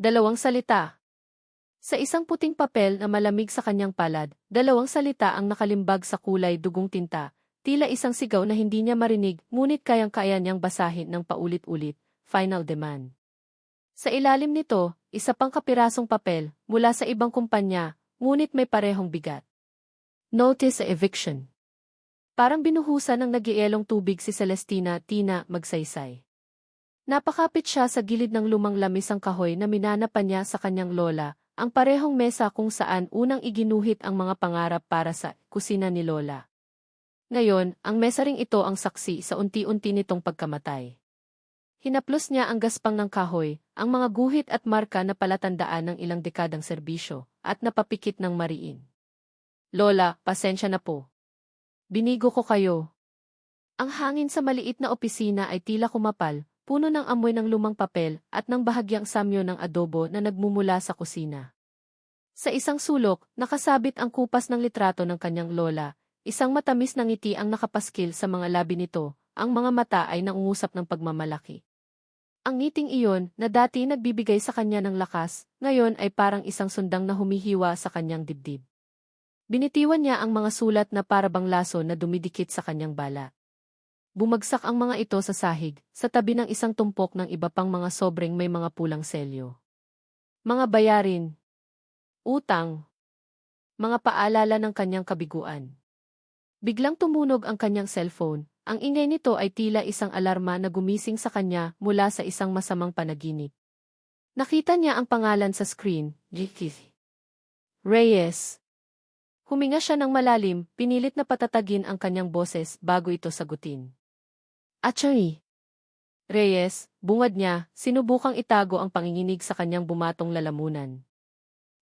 Dalawang salita. Sa isang puting papel na malamig sa kanyang palad, dalawang salita ang nakalimbag sa kulay dugong tinta, tila isang sigaw na hindi niya marinig ngunit kayang-kaya niyang basahin ng paulit-ulit, final demand. Sa ilalim nito, isa pang kapirasong papel, mula sa ibang kumpanya, ngunit may parehong bigat. Notice sa eviction. Parang binuhusan ng nagielong tubig si Celestina, Tina, magsaysay. Napakapit siya sa gilid ng lumang lamisang kahoy na minanapan niya sa kanyang lola, ang parehong mesa kung saan unang iginuhit ang mga pangarap para sa kusina ni lola. Ngayon, ang mesa ring ito ang saksi sa unti-unti nitong pagkamatay. Hinaplos niya ang gaspang ng kahoy, ang mga guhit at marka na palatandaan ng ilang dekadang serbisyo, at napapikit ng mariin. Lola, pasensya na po. Binigo ko kayo. Ang hangin sa maliit na opisina ay tila kumapal, puno ng amoy ng lumang papel at ng bahagyang samyo ng adobo na nagmumula sa kusina. Sa isang sulok, nakasabit ang kupas ng litrato ng kanyang lola, isang matamis na ngiti ang nakapaskil sa mga labi nito, ang mga mata ay nangungusap ng pagmamalaki. Ang ngiting iyon, na dati nagbibigay sa kanya ng lakas, ngayon ay parang isang sundang na humihiwa sa kanyang dibdib. Binitiwan niya ang mga sulat na parabang laso na dumidikit sa kanyang balat. Bumagsak ang mga ito sa sahig, sa tabi ng isang tumpok ng iba pang mga sobreng may mga pulang selyo. Mga bayarin. Utang. Mga paalala ng kanyang kabiguan. Biglang tumunog ang kanyang cellphone, ang ingay nito ay tila isang alarma na gumising sa kanya mula sa isang masamang panaginip. Nakita niya ang pangalan sa screen, Ricky Reyes. Huminga siya ng malalim, pinilit na patatagin ang kanyang boses bago ito sagutin. Attorney Reyes, bungad niya, sinubukang itago ang panginginig sa kanyang bumatong lalamunan.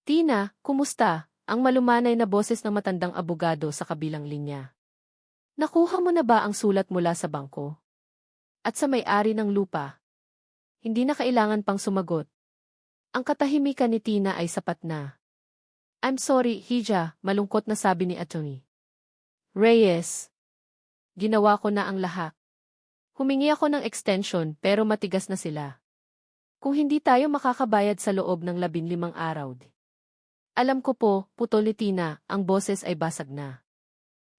Tina, kumusta? Ang malumanay na boses ng matandang abogado sa kabilang linya. Nakuha mo na ba ang sulat mula sa bangko? At sa may-ari ng lupa? Hindi na kailangan pang sumagot. Ang katahimikan ni Tina ay sapat na. I'm sorry, Hija, malungkot na sabi ni Attorney Reyes. Ginawa ko na ang lahat. Humingi ako ng extension pero matigas na sila. Kung hindi tayo makakabayad sa loob ng 15 araw. Alam ko po, putol ni Tina, ang boses ay basag na.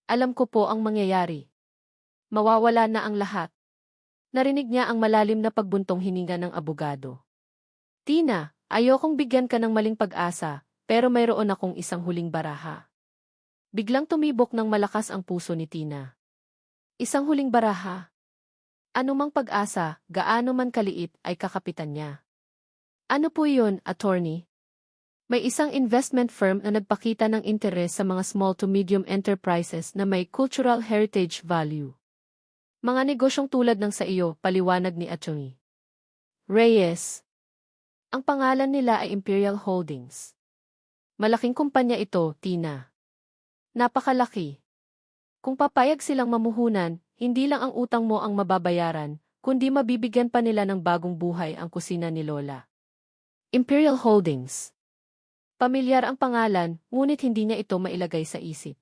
Alam ko po ang mangyayari. Mawawala na ang lahat. Narinig niya ang malalim na pagbuntong hininga ng abogado. Tina, ayokong bigyan ka ng maling pag-asa, pero mayroon akong isang huling baraha. Biglang tumibok ng malakas ang puso ni Tina. Isang huling baraha. Anumang pag-asa, gaano man kaliit, ay kakapitan niya. Ano po yun, attorney? May isang investment firm na nagpakita ng interes sa mga small to medium enterprises na may cultural heritage value. Mga negosyong tulad ng sa iyo, paliwanag ni Attorney Reyes. Ang pangalan nila ay Imperial Holdings. Malaking kumpanya ito, Tina. Napakalaki. Kung papayag silang mamuhunan, hindi lang ang utang mo ang mababayaran, kundi mabibigyan pa nila ng bagong buhay ang kusina ni Lola. Imperial Holdings. Pamilyar ang pangalan, ngunit hindi niya ito mailagay sa isip.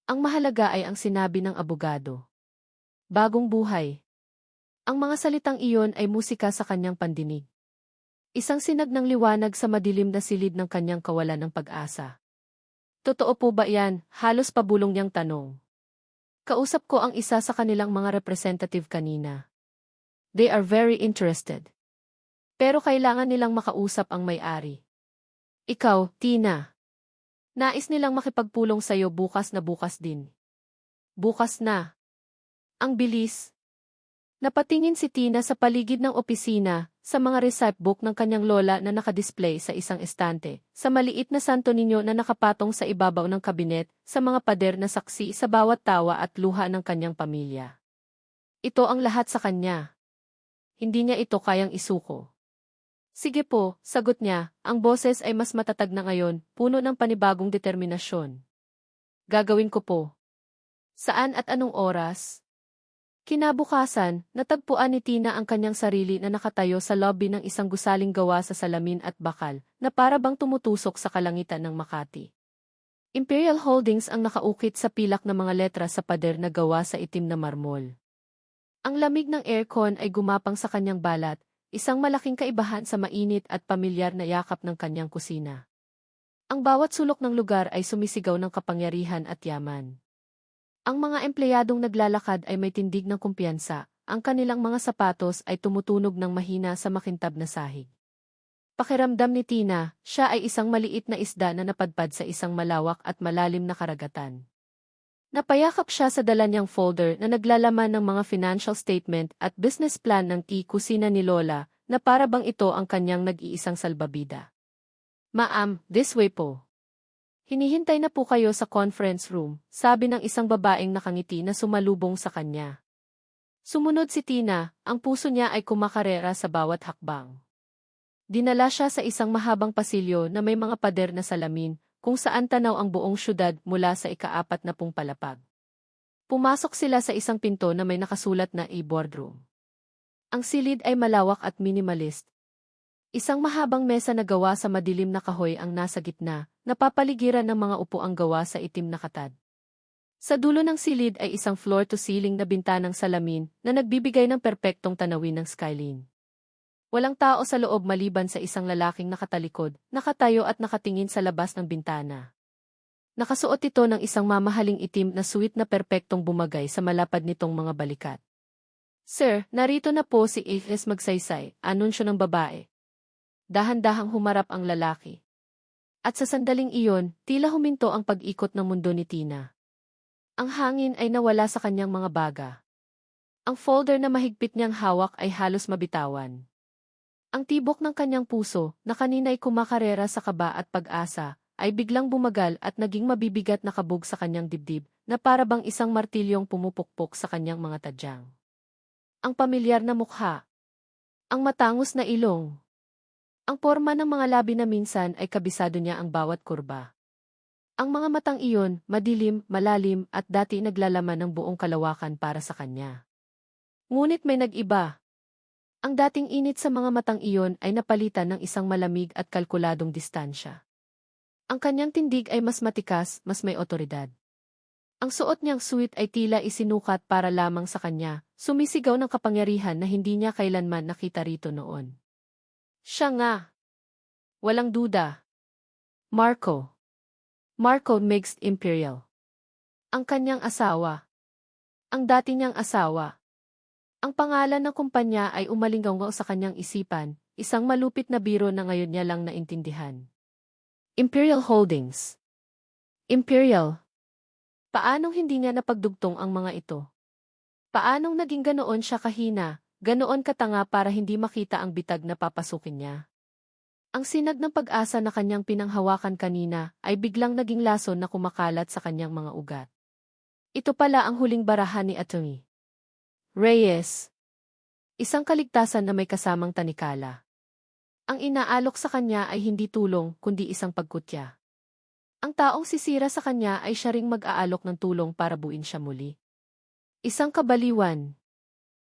Ang mahalaga ay ang sinabi ng abogado. Bagong buhay. Ang mga salitang iyon ay musika sa kanyang pandinig. Isang sinag ng liwanag sa madilim na silid ng kanyang kawalan ng pag-asa. Totoo po ba yan? Halos pabulong niyang tanong. Kausap ko ang isa sa kanilang mga representative kanina. They are very interested. Pero kailangan nilang makausap ang may-ari. Ikaw, Tina. Nais nilang makipagpulong sa'yo bukas din. Bukas na. Ang bilis. Napatingin si Tina sa paligid ng opisina, sa mga receipt book ng kanyang lola na nakadisplay sa isang estante, sa maliit na Santo Niño na nakapatong sa ibabaw ng kabinet, sa mga pader na saksi sa bawat tawa at luha ng kanyang pamilya. Ito ang lahat sa kanya. Hindi niya ito kayang isuko. Sige po, sagot niya, ang boses ay mas matatag na ngayon, puno ng panibagong determinasyon. Gagawin ko po. Saan at anong oras? Kinabukasan, natagpuan ni Tina ang kanyang sarili na nakatayo sa lobby ng isang gusaling gawa sa salamin at bakal, na para bang tumutusok sa kalangitan ng Makati. Imperial Holdings ang nakaukit sa pilak na mga letra sa pader na gawa sa itim na marmol. Ang lamig ng aircon ay gumapang sa kanyang balat, isang malaking kaibahan sa mainit at pamilyar na yakap ng kanyang kusina. Ang bawat sulok ng lugar ay sumisigaw ng kapangyarihan at yaman. Ang mga empleyadong naglalakad ay may tindig ng kumpiyansa, ang kanilang mga sapatos ay tumutunog ng mahina sa makintab na sahig. Pakiramdam ni Tina, siya ay isang maliit na isda na napadpad sa isang malawak at malalim na karagatan. Napayakap siya sa dala niyang folder na naglalaman ng mga financial statement at business plan ng kusina ni Lola, na para bang ito ang kanyang nag-iisang salbabida. Ma'am, this way po. Hinihintay na po kayo sa conference room, sabi ng isang babaeng nakangiti na sumalubong sa kanya. Sumunod si Tina, ang puso niya ay kumakarera sa bawat hakbang. Dinala siya sa isang mahabang pasilyo na may mga pader na salamin, kung saan tanaw ang buong syudad mula sa ika-4 na palapag. Pumasok sila sa isang pinto na may nakasulat na boardroom. Ang silid ay malawak at minimalist. Isang mahabang mesa na gawa sa madilim na kahoy ang nasa gitna, napapaligiran ng mga upuang gawa sa itim na katad. Sa dulo ng silid ay isang floor-to-ceiling na bintanang salamin na nagbibigay ng perpektong tanawin ng skyline. Walang tao sa loob maliban sa isang lalaking nakatalikod, nakatayo at nakatingin sa labas ng bintana. Nakasuot ito ng isang mamahaling itim na suit na perpektong bumagay sa malapad nitong mga balikat. Sir, narito na po si A.S. Magsaysay, anunsyo ng babae. Dahan-dahang humarap ang lalaki. At sa sandaling iyon, tila huminto ang pag-ikot ng mundo ni Tina. Ang hangin ay nawala sa kanyang mga baga. Ang folder na mahigpit niyang hawak ay halos mabitawan. Ang tibok ng kanyang puso, na kanina'y kumakarera sa kaba at pag-asa, ay biglang bumagal at naging mabibigat na kabog sa kanyang dibdib, na para bang isang martilyong pumupukpok sa kanyang mga tadyang. Ang pamilyar na mukha. Ang matangos na ilong. Ang porma ng mga labi na minsan ay kabisado niya ang bawat kurba. Ang mga matang iyon, madilim, malalim at dati naglalaman ng buong kalawakan para sa kanya. Ngunit may nag-iba. Ang dating init sa mga matang iyon ay napalitan ng isang malamig at kalkuladong distansya. Ang kanyang tindig ay mas matikas, mas may otoridad. Ang suot niyang suit ay tila isinukat para lamang sa kanya, sumisigaw ng kapangyarihan na hindi niya kailanman nakita rito noon. Siya nga. Walang duda. Marco. Marco Mixed Imperial. Ang kanyang asawa. Ang dati niyang asawa. Ang pangalan ng kumpanya ay umalingaw sa kanyang isipan, isang malupit na biro na ngayon niya lang naintindihan. Imperial Holdings. Imperial. Paanong hindi niya napagdugtong ang mga ito? Paanong naging ganoon siya kahina, ganoon katanga para hindi makita ang bitag na papasukin niya? Ang sinag ng pag-asa na kanyang pinanghawakan kanina ay biglang naging lason na kumakalat sa kanyang mga ugat. Ito pala ang huling barahan ni Atty. Reyes. Isang kaligtasan na may kasamang tanikala. Ang inaalok sa kanya ay hindi tulong kundi isang pagkutya. Ang taong sisira sa kanya ay siya ring mag-aalok ng tulong para buuin siya muli. Isang kabaliwan.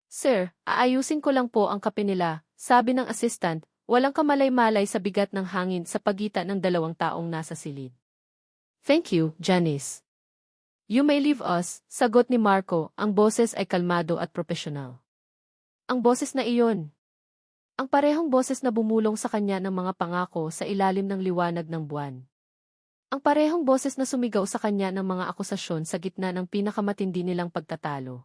Sir, aayusin ko lang po ang kape nila, sabi ng assistant, walang kamalay-malay sa bigat ng hangin sa pagitan ng dalawang taong nasa silid. Thank you, Janice. You may leave us, sagot ni Marco, ang boses ay kalmado at profesional. Ang boses na iyon. Ang parehong boses na bumulong sa kanya ng mga pangako sa ilalim ng liwanag ng buwan. Ang parehong boses na sumigaw sa kanya ng mga akusasyon sa gitna ng pinakamatindi nilang pagtatalo.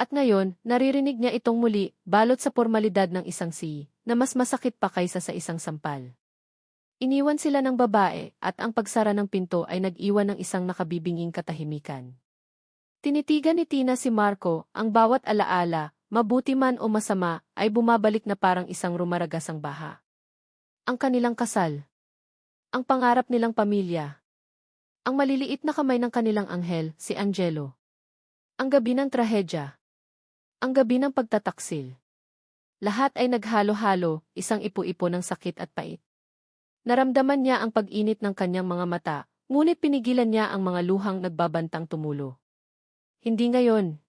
At ngayon, naririnig niya itong muli, balot sa formalidad ng isang na mas masakit pa kaysa sa isang sampal. Iniwan sila ng babae at ang pagsara ng pinto ay nag-iwan ng isang nakabibinging katahimikan. Tinitigan ni Tina si Marco, ang bawat alaala, mabuti man o masama, ay bumabalik na parang isang rumaragasang baha. Ang kanilang kasal. Ang pangarap nilang pamilya. Ang maliliit na kamay ng kanilang anghel, si Angelo. Ang gabi ng trahedya. Ang gabi ng pagtataksil. Lahat ay naghalo-halo, isang ipo-ipo ng sakit at pait. Naramdaman niya ang pag-init ng kanyang mga mata, ngunit pinigilan niya ang mga luhang nagbabantang tumulo. Hindi ngayon.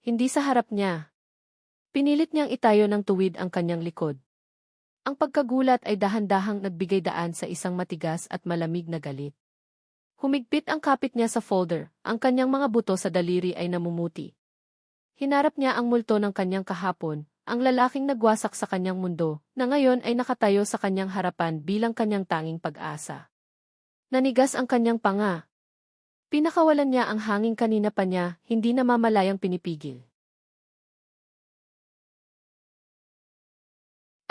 Hindi sa harap niya. Pinilit niyang itayo ng tuwid ang kanyang likod. Ang pagkagulat ay dahan-dahang nagbigay daan sa isang matigas at malamig na galit. Humigpit ang kapit niya sa folder, ang kanyang mga buto sa daliri ay namumuti. Hinarap niya ang multo ng kanyang kahapon, ang lalaking nagwasak sa kanyang mundo, na ngayon ay nakatayo sa kanyang harapan bilang kanyang tanging pag-asa. Nanigas ang kanyang panga. Pinakawalan niya ang hangin kanina pa niya, hindi namamalayang pinipigil.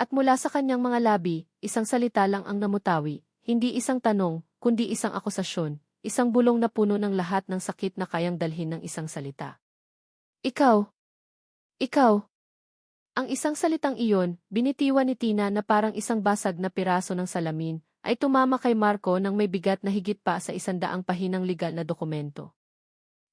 At mula sa kanyang mga labi, isang salita lang ang namutawi, hindi isang tanong, kundi isang akusasyon, isang bulong na puno ng lahat ng sakit na kayang dalhin ng isang salita. Ikaw! Ikaw! Ang isang salitang iyon, binitiwan ni Tina na parang isang basag na piraso ng salamin, ay tumama kay Marco nang may bigat na higit pa sa 100 pahinang legal na dokumento.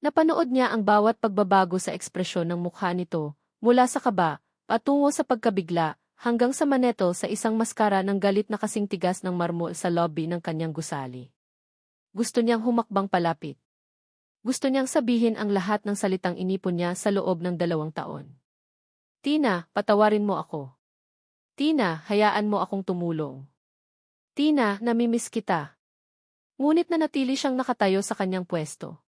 Napanood niya ang bawat pagbabago sa ekspresyon ng mukha nito, mula sa kaba, patungo sa pagkabigla, hanggang sa maneto sa isang maskara ng galit na kasing tigas ng marmol sa lobby ng kanyang gusali. Gusto niyang humakbang palapit. Gusto niyang sabihin ang lahat ng salitang inipon niya sa loob ng 2 taon. Tina, patawarin mo ako. Tina, hayaan mo akong tumulong. Tina, namimiss kita. Ngunit nanatili siyang nakatayo sa kanyang pwesto.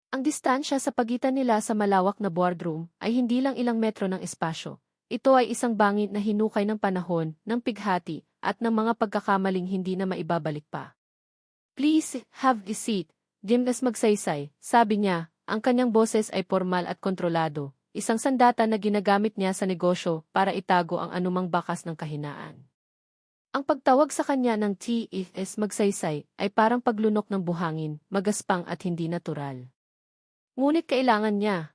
Ang distansya sa pagitan nila sa malawak na boardroom ay hindi lang ilang metro ng espasyo. Ito ay isang bangit na hinukay ng panahon, ng pighati, at ng mga pagkakamaling hindi na maibabalik pa. Please, have a seat. Jimnas magsaysay, sabi niya, ang kanyang boses ay formal at kontrolado. Isang sandata na ginagamit niya sa negosyo para itago ang anumang bakas ng kahinaan. Ang pagtawag sa kanya ng TFS magsaysay ay parang paglunok ng buhangin, magaspang at hindi natural. Ngunit kailangan niya.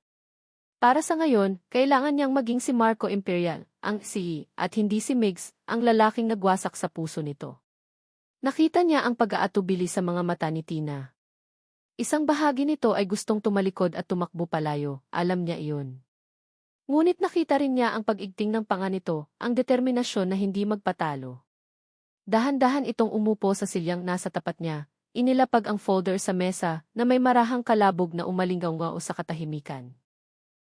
Para sa ngayon, kailangan niyang maging si Marco Imperial, ang CEO, at hindi si Migs, ang lalaking nagwasak sa puso nito. Nakita niya ang pag-aatubili sa mga mata ni Tina. Isang bahagi nito ay gustong tumalikod at tumakbo palayo, alam niya iyon. Ngunit nakita rin niya ang pag-igting ng panga nito, ang determinasyon na hindi magpatalo. Dahan-dahan itong umupo sa silyang nasa tapat niya, inilapag ang folder sa mesa na may marahang kalabog na umalinggaw-ngao sa katahimikan.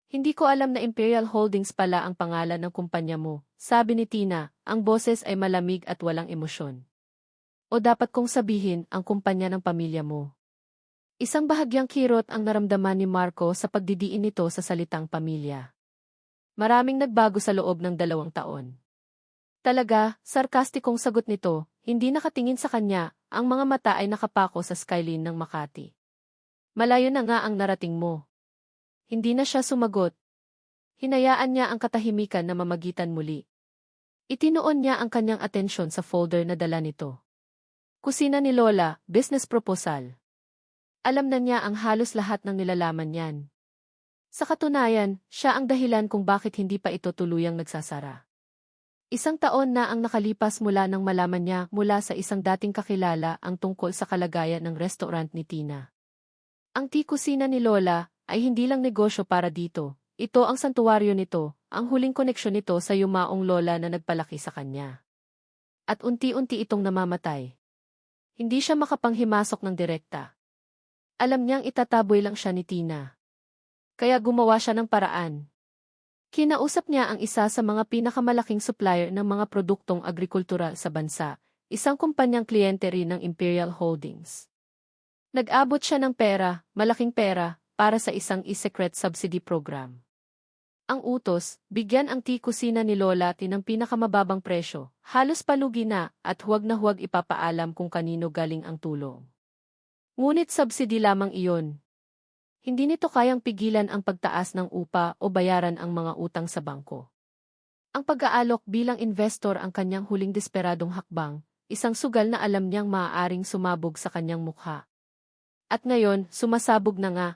Hindi ko alam na Imperial Holdings pala ang pangalan ng kumpanya mo, sabi ni Tina, ang boses ay malamig at walang emosyon. O dapat kong sabihin ang kumpanya ng pamilya mo. Isang bahagyang kirot ang naramdaman ni Marco sa pagdidiin nito sa salitang pamilya. Maraming nagbago sa loob ng 2 taon. Talaga, sarkastikong sagot nito, hindi nakatingin sa kanya, ang mga mata ay nakapako sa skyline ng Makati. Malayo na nga ang narating mo. Hindi na siya sumagot. Hinayaan niya ang katahimikan na mamagitan muli. Itinoon niya ang kanyang atensyon sa folder na dala nito. Kusina ni Lola, business proposal. Alam na niya ang halos lahat ng nilalaman niyan. Sa katunayan, siya ang dahilan kung bakit hindi pa ito tuluyang nagsasara. 1 taon na ang nakalipas mula nang malaman niya mula sa isang dating kakilala ang tungkol sa kalagayan ng restaurant ni Tina. Ang kusina ni Lola ay hindi lang negosyo para dito. Ito ang santuwaryo nito, ang huling koneksyon nito sa yumaong lola na nagpalaki sa kanya. At unti-unti itong namamatay. Hindi siya makapanghimasok ng direkta. Alam niyang itataboy lang siya ni Tina. Kaya gumawa siya ng paraan. Kinausap niya ang isa sa mga pinakamalaking supplier ng mga produktong agrikultural sa bansa, isang kumpanyang kliyente rin ng Imperial Holdings. Nag-abot siya ng pera, malaking pera, para sa isang e-secret subsidy program. Ang utos, bigyan ang kusina ni Lola ng pinakamababang presyo, halos palugi na, at huwag na huwag ipapaalam kung kanino galing ang tulong. Ngunit subsidy lamang iyon. Hindi nito kayang pigilan ang pagtaas ng upa o bayaran ang mga utang sa bangko. Ang pag-aalok bilang investor ang kanyang huling desperadong hakbang, isang sugal na alam niyang maaaring sumabog sa kanyang mukha. At ngayon, sumasabog na nga.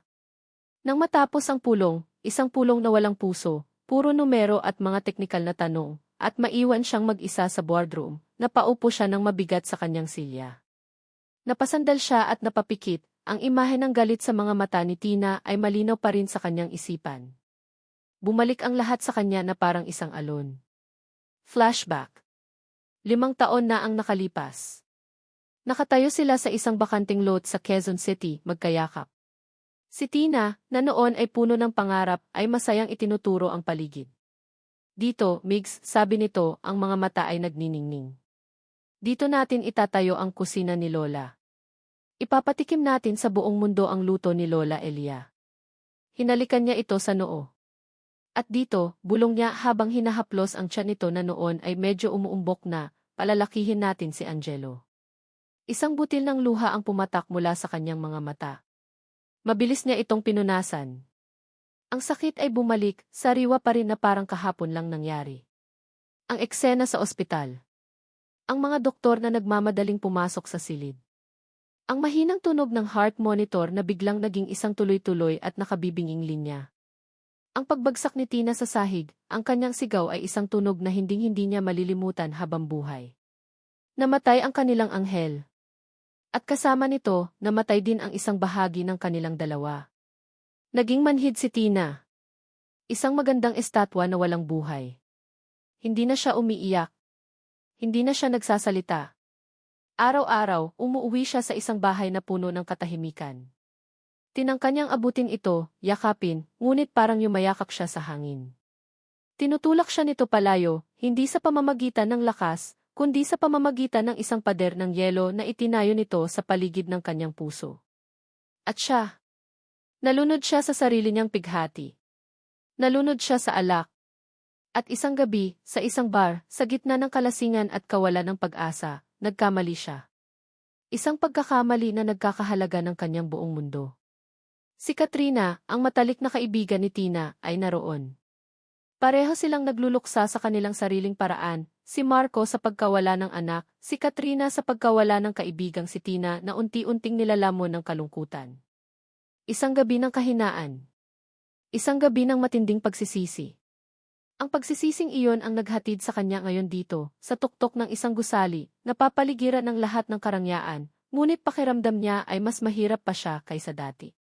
Nang matapos ang pulong, isang pulong na walang puso, puro numero at mga teknikal na tanong, at maiwan siyang mag-isa sa boardroom, napaupo siya ng mabigat sa kanyang silya. Napasandal siya at napapikit. Ang imahe ng galit sa mga mata ni Tina ay malinaw pa rin sa kanyang isipan. Bumalik ang lahat sa kanya na parang isang alon. Flashback. 5 taon na ang nakalipas. Nakatayo sila sa isang bakanting lot sa Quezon City, magkayakap. Si Tina, na noon ay puno ng pangarap, ay masayang itinuturo ang paligid. Dito, Migs, sabi nito, ang mga mata ay nagniningning. Dito natin itatayo ang kusina ni Lola. Ipapatikim natin sa buong mundo ang luto ni Lola Elia. Hinalikan niya ito sa noo. At dito, bulong niya habang hinahaplos ang tiyan nito na noon ay medyo umuumbok na, palalakihin natin si Angelo. Isang butil ng luha ang pumatak mula sa kanyang mga mata. Mabilis niya itong pinunasan. Ang sakit ay bumalik, sariwa pa rin na parang kahapon lang nangyari. Ang eksena sa ospital. Ang mga doktor na nagmamadaling pumasok sa silid. Ang mahinang tunog ng heart monitor na biglang naging isang tuloy-tuloy at nakabibinging linya. Ang pagbagsak ni Tina sa sahig, ang kanyang sigaw ay isang tunog na hinding-hindi niya malilimutan habang buhay. Namatay ang kanilang anghel. At kasama nito, namatay din ang isang bahagi ng kanilang dalawa. Naging manhid si Tina. Isang magandang estatwa na walang buhay. Hindi na siya umiiyak. Hindi na siya nagsasalita. Araw-araw, umuuwi siya sa isang bahay na puno ng katahimikan. Tinangka niyang abutin ito, yakapin, ngunit parang yumayakap siya sa hangin. Tinutulak siya nito palayo, hindi sa pamamagitan ng lakas, kundi sa pamamagitan ng isang pader ng yelo na itinayo nito sa paligid ng kanyang puso. At siya. Nalunod siya sa sarili niyang pighati. Nalunod siya sa alak. At isang gabi, sa isang bar, sa gitna ng kalasingan at kawalan ng pag-asa, nagkamali siya. Isang pagkakamali na nagkakahalaga ng kanyang buong mundo. Si Katrina, ang matalik na kaibigan ni Tina, ay naroon. Pareho silang nagluluksa sa kanilang sariling paraan, si Marco sa pagkawala ng anak, si Katrina sa pagkawala ng kaibigang si Tina na unti-unting nilalamon ng kalungkutan. Isang gabi ng kahinaan. Isang gabi ng matinding pagsisisi. Ang pagsisising iyon ang naghatid sa kanya ngayon dito, sa tuktok ng isang gusali, napapaligiran ng lahat ng karangyaan, ngunit pakiramdam niya ay mas mahirap pa siya kaysa dati.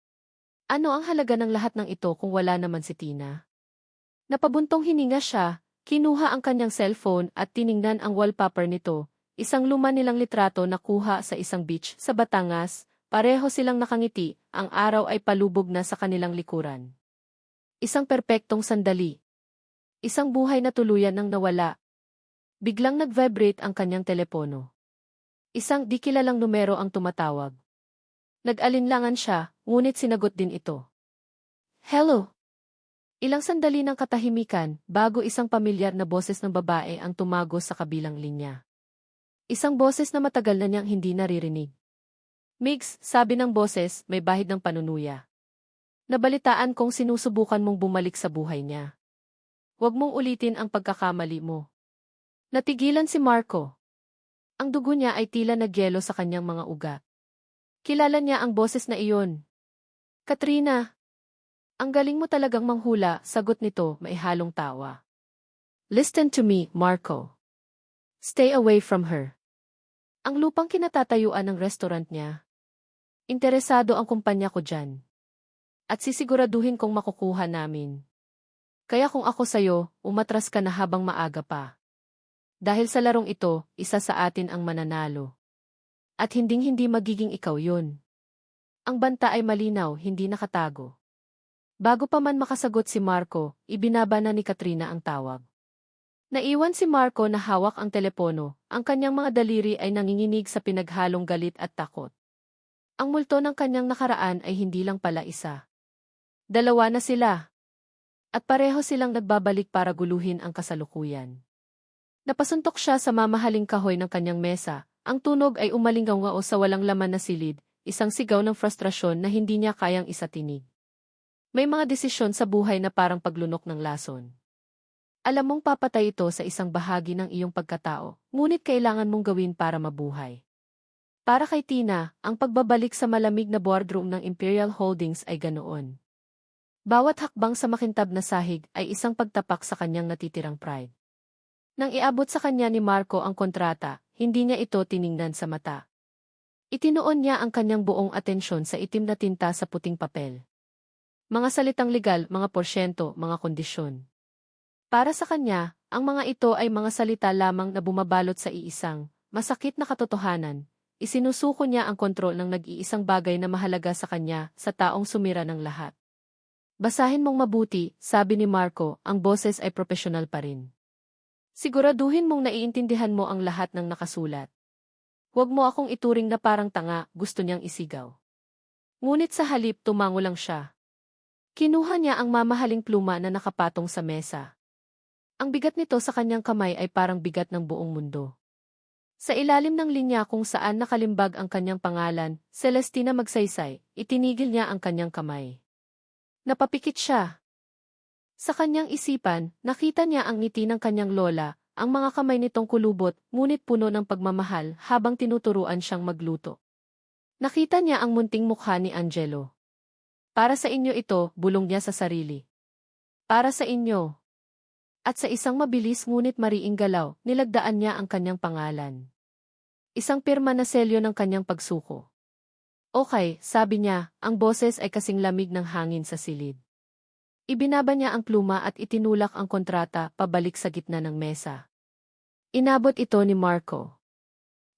Ano ang halaga ng lahat ng ito kung wala naman si Tina? Napabuntong hininga siya, kinuha ang kanyang cellphone at tiningnan ang wallpaper nito, isang luma nilang litrato na kuha sa isang beach sa Batangas, pareho silang nakangiti, ang araw ay palubog na sa kanilang likuran. Isang perpektong sandali. Isang buhay na tuluyan nang nawala. Biglang nag-vibrate ang kanyang telepono. Isang di kilalang numero ang tumatawag. Nag-alinlangan siya, ngunit sinagot din ito. Hello? Ilang sandali ng katahimikan, bago isang pamilyar na boses ng babae ang tumagos sa kabilang linya. Isang boses na matagal na niyang hindi naririnig. Migs, sabi ng boses, may bahid ng panunuya. Nabalitaan kong sinusubukan mong bumalik sa buhay niya. Huwag mong ulitin ang pagkakamali mo. Natigilan si Marco. Ang dugo niya ay tila nagyelo sa kanyang mga ugat. Kilala niya ang boses na iyon. Katrina. Ang galing mo talagang manghula, sagot nito, maihalong tawa. Listen to me, Marco. Stay away from her. Ang lupang kinatatayuan ng restaurant niya. Interesado ang kumpanya ko dyan. At sisiguraduhin kong makukuha namin. Kaya kung ako sayo, umatras ka na habang maaga pa. Dahil sa larong ito, isa sa atin ang mananalo. At hinding-hindi magiging ikaw yun. Ang banta ay malinaw, hindi nakatago. Bago pa man makasagot si Marco, ibinaba na ni Katrina ang tawag. Naiwan si Marco na hawak ang telepono, ang kanyang mga daliri ay nanginginig sa pinaghalong galit at takot. Ang multo ng kanyang nakaraan ay hindi lang pala isa. Dalawa na sila. At pareho silang nagbabalik para guluhin ang kasalukuyan. Napasuntok siya sa mamahaling kahoy ng kanyang mesa, ang tunog ay umalinggaw sa walang laman na silid, isang sigaw ng frustrasyon na hindi niya kayang isatinig. May mga desisyon sa buhay na parang paglunok ng lason. Alam mong papatay ito sa isang bahagi ng iyong pagkatao, ngunit kailangan mong gawin para mabuhay. Para kay Tina, ang pagbabalik sa malamig na boardroom ng Imperial Holdings ay ganoon. Bawat hakbang sa makintab na sahig ay isang pagtapak sa kanyang natitirang pride. Nang iabot sa kanya ni Marco ang kontrata, hindi niya ito tiningnan sa mata. Itinuon niya ang kanyang buong atensyon sa itim na tinta sa puting papel. Mga salitang legal, mga porsyento, mga kondisyon. Para sa kanya, ang mga ito ay mga salita lamang na bumabalot sa iisang, masakit na katotohanan. Isinusuko niya ang kontrol ng nag-iisang bagay na mahalaga sa kanya, sa taong sumira ng lahat. Basahin mong mabuti, sabi ni Marco, ang boses ay profesional pa rin. Siguraduhin mong naiintindihan mo ang lahat ng nakasulat. Huwag mo akong ituring na parang tanga, gusto niyang isigaw. Ngunit sa halip tumango lang siya. Kinuha niya ang mamahaling pluma na nakapatong sa mesa. Ang bigat nito sa kanyang kamay ay parang bigat ng buong mundo. Sa ilalim ng linya kung saan nakalimbag ang kanyang pangalan, Celestina Magsaysay, itinigil niya ang kanyang kamay. Napapikit siya. Sa kanyang isipan, nakita niya ang ngiti ng kanyang lola, ang mga kamay nitong kulubot, ngunit puno ng pagmamahal habang tinuturuan siyang magluto. Nakita niya ang munting mukha ni Angelo. Para sa inyo ito, bulong niya sa sarili. Para sa inyo. At sa isang mabilis ngunit mariing galaw, nilagdaan niya ang kanyang pangalan. Isang pirma na selyo ng kanyang pagsuko. Okay, sabi niya, ang boses ay kasing lamig ng hangin sa silid. Ibinaba niya ang pluma at itinulak ang kontrata pabalik sa gitna ng mesa. Inabot ito ni Marco.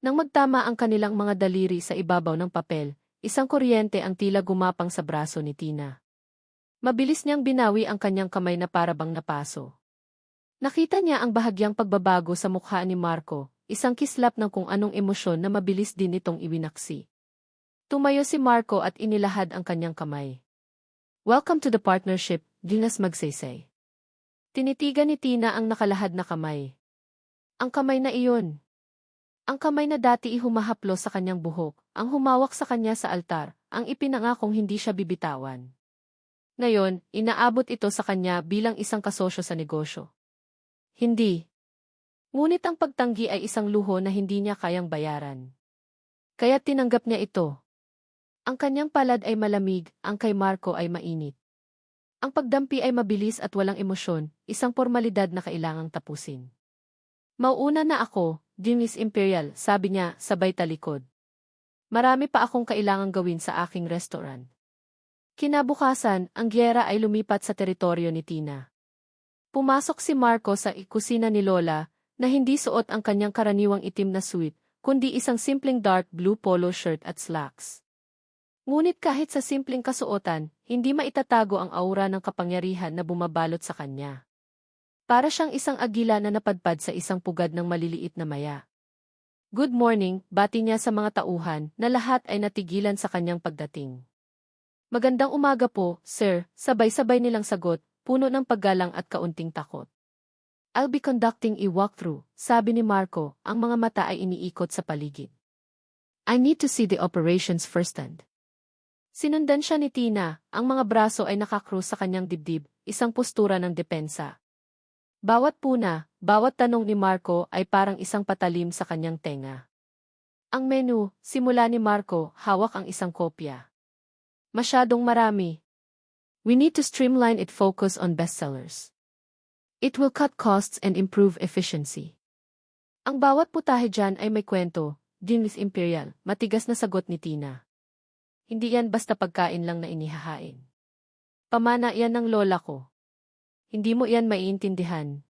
Nang magtama ang kanilang mga daliri sa ibabaw ng papel, isang kuryente ang tila gumapang sa braso ni Tina. Mabilis niyang binawi ang kanyang kamay na parabang napaso. Nakita niya ang bahagyang pagbabago sa mukha ni Marco, isang kislap ng kung anong emosyon na mabilis din itong iwinaksi. Tumayo si Marco at inilahad ang kanyang kamay. Welcome to the partnership, Dinas Magsaysay. Tinitigan ni Tina ang nakalahad na kamay. Ang kamay na iyon. Ang kamay na dati ihumahaplo sa kanyang buhok, ang humawak sa kanya sa altar, ang ipinangakong hindi siya bibitawan. Ngayon, inaabot ito sa kanya bilang isang kasosyo sa negosyo. Hindi. Ngunit ang pagtanggi ay isang luho na hindi niya kayang bayaran. Kaya tinanggap niya ito. Ang kanyang palad ay malamig, ang kay Marco ay mainit. Ang pagdampi ay mabilis at walang emosyon, isang formalidad na kailangang tapusin. Mauuna na ako, Dinis Imperial, sabi niya, sabay talikod. Marami pa akong kailangang gawin sa aking restaurant. Kinabukasan, ang giyera ay lumipat sa teritoryo ni Tina. Pumasok si Marco sa kusina ni Lola, na hindi suot ang kanyang karaniwang itim na suit, kundi isang simpleng dark blue polo shirt at slacks. Ngunit kahit sa simpleng kasuotan, hindi maitatago ang aura ng kapangyarihan na bumabalot sa kanya. Para siyang isang agila na napadpad sa isang pugad ng maliliit na maya. Good morning, bati niya sa mga tauhan na lahat ay natigilan sa kanyang pagdating. Magandang umaga po, sir, sabay-sabay nilang sagot, puno ng paggalang at kaunting takot. I'll be conducting a walkthrough, sabi ni Marco, ang mga mata ay iniikot sa paligid. I need to see the operations firsthand. Sinundan siya ni Tina, ang mga braso ay nakakrus sa kanyang dibdib, isang postura ng depensa. Bawat puna, bawat tanong ni Marco ay parang isang patalim sa kanyang tenga. Ang menu, simula ni Marco, hawak ang isang kopya. Masyadong marami. We need to streamline it, focus on bestsellers. It will cut costs and improve efficiency. Ang bawat putahe dyan ay may kwento, Dinis Imperial, matigas na sagot ni Tina. Hindi yan basta pagkain lang na inihahain. Pamana yan ng lola ko. Hindi mo yan maiintindihan.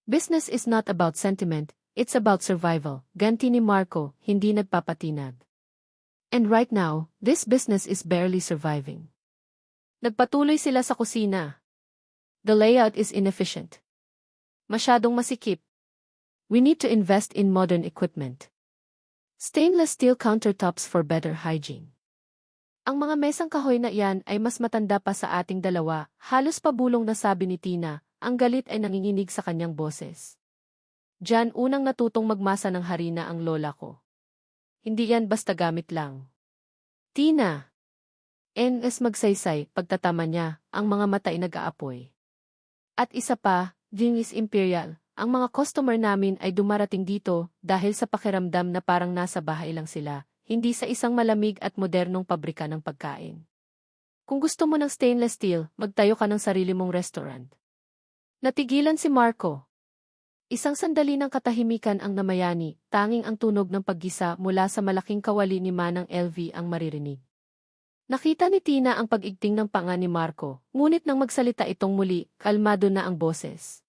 Business is not about sentiment, it's about survival, ganti ni Marco, hindi nagpapatinag. And right now, this business is barely surviving. Nagpatuloy sila sa kusina. The layout is inefficient. Masyadong masikip. We need to invest in modern equipment. Stainless steel countertops for better hygiene. Ang mga mesang kahoy na iyan ay mas matanda pa sa ating dalawa, halos pabulong na sabi ni Tina, ang galit ay nanginginig sa kanyang boses. Diyan unang natutong magmasa ng harina ang lola ko. Hindi yan basta gamit lang. Tina! NS Magsaysay, pagtatama niya, ang mga mata ay nag-aapoy. At isa pa, Dinis Imperial, ang mga customer namin ay dumarating dito dahil sa pakiramdam na parang nasa bahay lang sila, hindi sa isang malamig at modernong pabrika ng pagkain. Kung gusto mo ng stainless steel, magtayo ka ng sarili mong restaurant. Natigilan si Marco. Isang sandali ng katahimikan ang namayani, tanging ang tunog ng paggisa mula sa malaking kawali ni Manang LV ang maririnig. Nakita ni Tina ang pag-igting ng panga ni Marco, ngunit nang magsalita itong muli, kalmado na ang boses.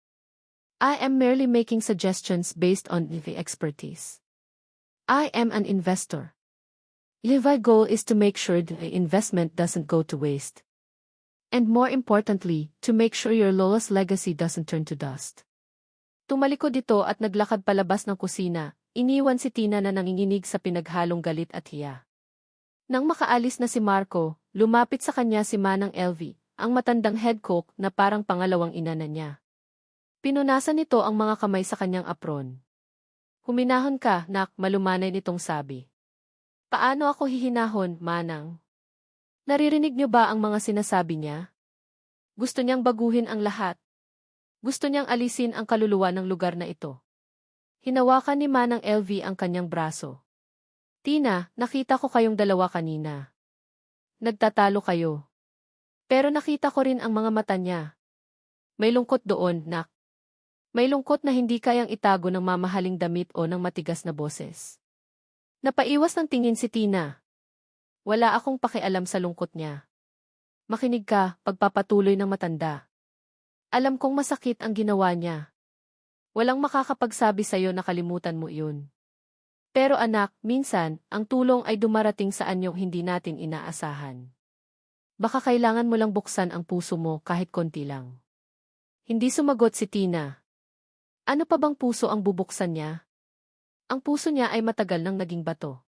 I am merely making suggestions based on the expertise. I am an investor. My goal is to make sure the investment doesn't go to waste. And more importantly, to make sure your lola's legacy doesn't turn to dust. Tumalikod ito at naglakad palabas ng kusina, iniwan si Tina na nanginginig sa pinaghalong galit at hiya. Nang makaalis na si Marco, lumapit sa kanya si Manang LV, ang matandang head cook na parang pangalawang ina na niya. Pinunasan nito ang mga kamay sa kanyang apron. Huminahon ka, nak, malumanay nitong sabi. Paano ako hihinahon, manang? Naririnig niyo ba ang mga sinasabi niya? Gusto niyang baguhin ang lahat. Gusto niyang alisin ang kaluluwa ng lugar na ito. Hinawakan ni Manang LV ang kanyang braso. Tina, nakita ko kayong dalawa kanina. Nagtatalo kayo. Pero nakita ko rin ang mga mata niya. May lungkot doon, nak. May lungkot na hindi kayang itago ng mamahaling damit o ng matigas na boses. Napaiwas ng tingin si Tina. Wala akong pakialam sa lungkot niya. Makinig ka, pagpapatuloy ng matanda. Alam kong masakit ang ginawa niya. Walang makakapagsabi sa'yo na kalimutan mo iyon. Pero anak, minsan, ang tulong ay dumarating sa anyong hindi natin inaasahan. Baka kailangan mo lang buksan ang puso mo kahit konti lang. Hindi sumagot si Tina. Ano pa bang puso ang bubuksan niya? Ang puso niya ay matagal nang naging bato.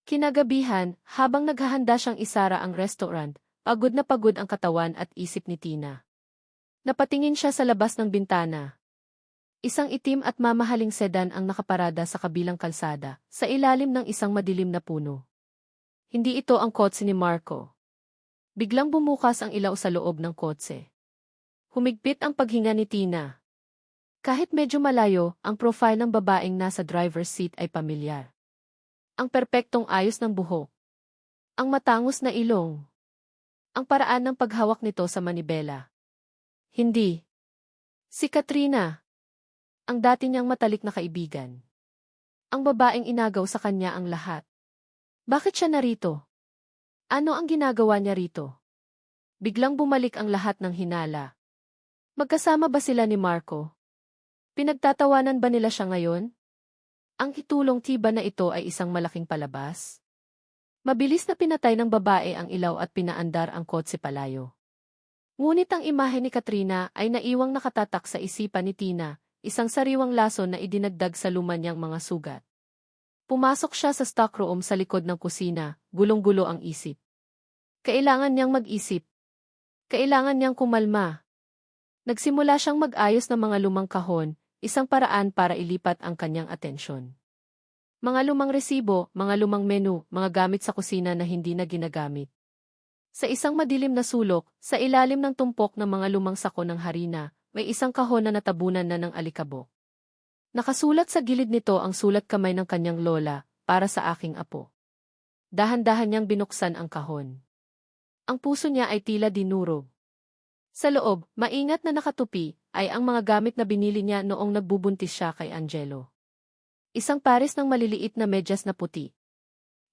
Kinagabihan, habang naghahanda siyang isara ang restaurant, pagod na pagod ang katawan at isip ni Tina. Napatingin siya sa labas ng bintana. Isang itim at mamahaling sedan ang nakaparada sa kabilang kalsada, sa ilalim ng isang madilim na puno. Hindi ito ang kotse ni Marco. Biglang bumukas ang ilaw sa loob ng kotse. Humigpit ang paghinga ni Tina. Kahit medyo malayo, ang profile ng babaeng nasa driver's seat ay pamilyar. Ang perpektong ayos ng buhok. Ang matangos na ilong. Ang paraan ng paghawak nito sa manibela. Hindi. Si Katrina. Ang dati niyang matalik na kaibigan. Ang babaeng inagaw sa kanya ang lahat. Bakit siya narito? Ano ang ginagawa niya rito? Biglang bumalik ang lahat ng hinala. Magkasama ba sila ni Marco? Pinagtatawanan ba nila siya ngayon? Ang hitulong tiba na ito ay isang malaking palabas. Mabilis na pinatay ng babae ang ilaw at pinaandar ang kotse palayo. Ngunit ang imahe ni Katrina ay naiwang nakatatak sa isipan ni Tina, isang sariwang laso na idinagdag sa luma niyang mga sugat. Pumasok siya sa stockroom sa likod ng kusina, gulong-gulo ang isip. Kailangan niyang mag-isip. Kailangan niyang kumalma. Nagsimula siyang mag-ayos ng mga lumang kahon, isang paraan para ilipat ang kanyang atensyon. Mga lumang resibo, mga lumang menu, mga gamit sa kusina na hindi na ginagamit. Sa isang madilim na sulok, sa ilalim ng tumpok ng mga lumang sako ng harina, may isang kahon na natabunan na ng alikabok. Nakasulat sa gilid nito ang sulat kamay ng kanyang lola, para sa aking apo. Dahan-dahan niyang binuksan ang kahon. Ang puso niya ay tila dinurog. Sa loob, maingat na nakatupi, ay ang mga gamit na binili niya noong nagbubuntis siya kay Angelo. Isang pares ng maliliit na medyas na puti.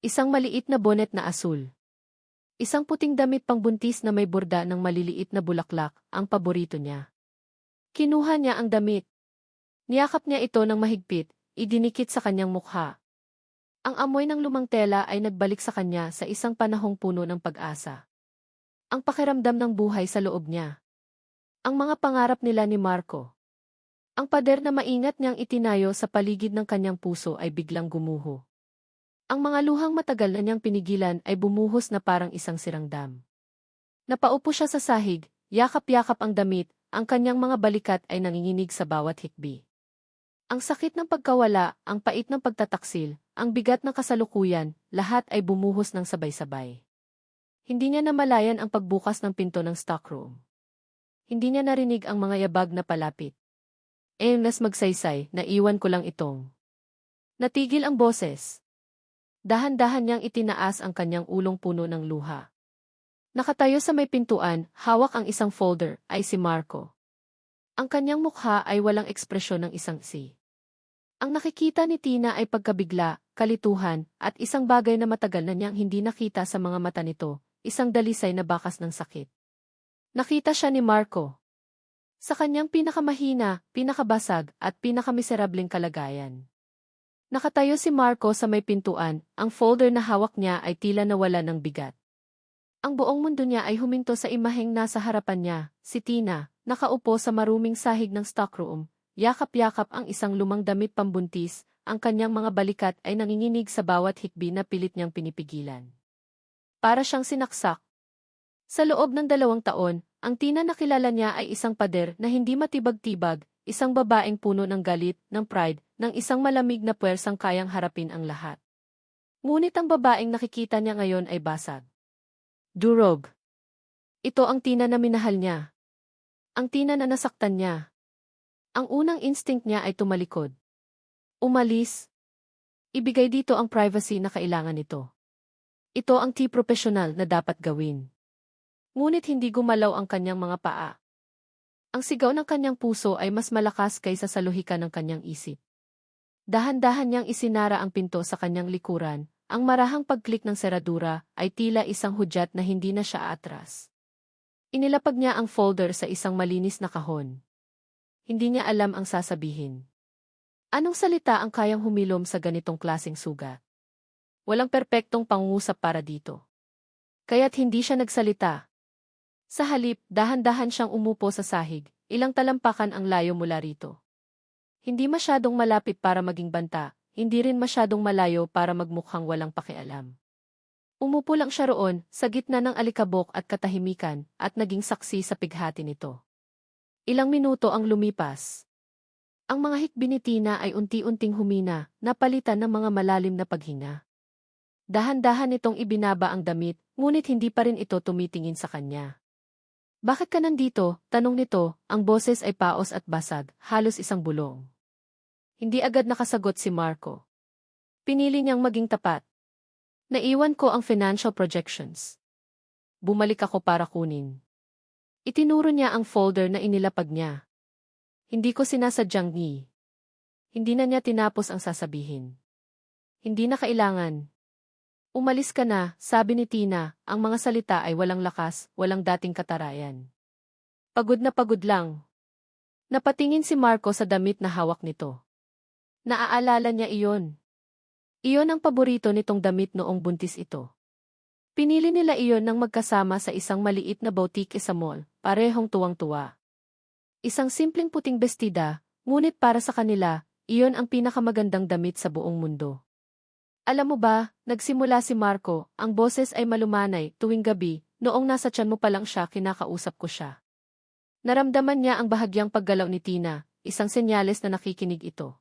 Isang maliit na bonnet na asul. Isang puting damit pangbuntis na may borda ng maliliit na bulaklak, ang paborito niya. Kinuha niya ang damit. Niyakap niya ito ng mahigpit, idinikit sa kanyang mukha. Ang amoy ng lumang tela ay nagbalik sa kanya sa isang panahong puno ng pag-asa. Ang pakiramdam ng buhay sa loob niya. Ang mga pangarap nila ni Marco. Ang pader na maingat niyang itinayo sa paligid ng kanyang puso ay biglang gumuho. Ang mga luhang matagal na niyang pinigilan ay bumuhos na parang isang sirang dam. Napaupo siya sa sahig, yakap-yakap ang damit, ang kanyang mga balikat ay nanginginig sa bawat hikbi. Ang sakit ng pagkawala, ang pait ng pagtataksil, ang bigat ng kasalukuyan, lahat ay bumuhos ng sabay-sabay. Hindi niya namalayan ang pagbukas ng pinto ng stockroom. Hindi niya narinig ang mga yabag na palapit. Mas magsaysay, naiwan ko lang itong. Natigil ang boses. Dahan-dahan niyang itinaas ang kanyang ulong puno ng luha. Nakatayo sa may pintuan, hawak ang isang folder, ay si Marco. Ang kanyang mukha ay walang ekspresyon ng isang si. Ang nakikita ni Tina ay pagkabigla, kalituhan, at isang bagay na matagal na niyang hindi nakita sa mga mata nito, isang dalisay na bakas ng sakit. Nakita siya ni Marco. Sa kanyang pinakamahina, pinakabasag, at pinakamiserableng kalagayan. Nakatayo si Marco sa may pintuan, ang folder na hawak niya ay tila nawala ng bigat. Ang buong mundo niya ay huminto sa imaheng nasa harapan niya, si Tina, nakaupo sa maruming sahig ng stockroom, yakap-yakap ang isang lumang damit pambuntis, ang kanyang mga balikat ay nanginginig sa bawat hikbi na pilit niyang pinipigilan. Para siyang sinaksak. Sa loob ng 2 taon, ang Tina na kilala niya ay isang pader na hindi matibag-tibag, isang babaeng puno ng galit, ng pride, ng isang malamig na puwersang kayang harapin ang lahat. Ngunit ang babaeng nakikita niya ngayon ay basag. Durog. Ito ang Tina na minahal niya. Ang Tina na nasaktan niya. Ang unang instinct niya ay tumalikod. Umalis. Ibigay dito ang privacy na kailangan nito. Ito ang profesional na dapat gawin. Ngunit hindi gumalaw ang kanyang mga paa. Ang sigaw ng kanyang puso ay mas malakas kaysa sa luhikan ng kanyang isip. Dahan-dahan niyang isinara ang pinto sa kanyang likuran, ang marahang pagklik ng seradura ay tila isang hudyat na hindi na siya atras. Inilapag niya ang folder sa isang malinis na kahon. Hindi niya alam ang sasabihin. Anong salita ang kayang humilom sa ganitong klaseng sugat? Walang perpektong pangungusap para dito. Kaya't hindi siya nagsalita. Sa halip, dahan-dahan siyang umupo sa sahig, ilang talampakan ang layo mula rito. Hindi masyadong malapit para maging banta, hindi rin masyadong malayo para magmukhang walang pakialam. Umupo lang siya roon, sa gitna ng alikabok at katahimikan, at naging saksi sa pighati nito. Ilang minuto ang lumipas. Ang mga hikbi ni Tina ay unti-unting humina, napalitan ng mga malalim na paghinga. Dahan-dahan itong ibinaba ang damit, ngunit hindi pa rin ito tumitingin sa kanya. Bakit ka nandito? Tanong nito, ang boses ay paos at basag, halos isang bulong. Hindi agad nakasagot si Marco. Pinili niyang maging tapat. Naiwan ko ang financial projections. Bumalik ako para kunin. Itinuro niya ang folder na inilapag niya. Hindi ko sinasadyang Hindi na niya tinapos ang sasabihin. Hindi na kailangan. Umalis ka na, sabi ni Tina, ang mga salita ay walang lakas, walang dating katarayan. Pagod na pagod lang. Napatingin si Marco sa damit na hawak nito. Naaalala niya iyon. Iyon ang paborito nitong damit noong buntis ito. Pinili nila iyon nang magkasama sa isang maliit na boutique sa mall, parehong tuwang-tuwa. Isang simpleng puting bestida, ngunit para sa kanila, iyon ang pinakamagandang damit sa buong mundo. Alam mo ba, nagsimula si Marco, ang boses ay malumanay tuwing gabi, noong nasa tiyan mo pa lang siya kinakausap ko siya. Naramdaman niya ang bahagyang paggalaw ni Tina, isang senyales na nakikinig ito.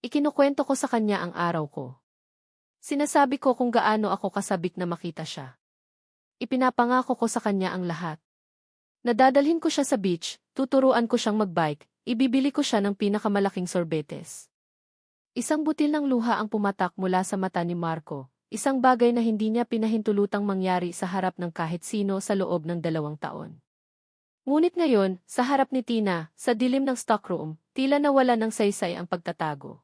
Ikinukwento ko sa kanya ang araw ko. Sinasabi ko kung gaano ako kasabik na makita siya. Ipinapangako ko sa kanya ang lahat. Nadadalhin ko siya sa beach, tuturuan ko siyang magbike, ibibili ko siya ng pinakamalaking sorbetes. Isang butil ng luha ang pumatak mula sa mata ni Marco, isang bagay na hindi niya pinahintulutang mangyari sa harap ng kahit sino sa loob ng 2 taon. Ngunit ngayon, sa harap ni Tina, sa dilim ng stockroom, tila nawala ng saysay ang pagtatago.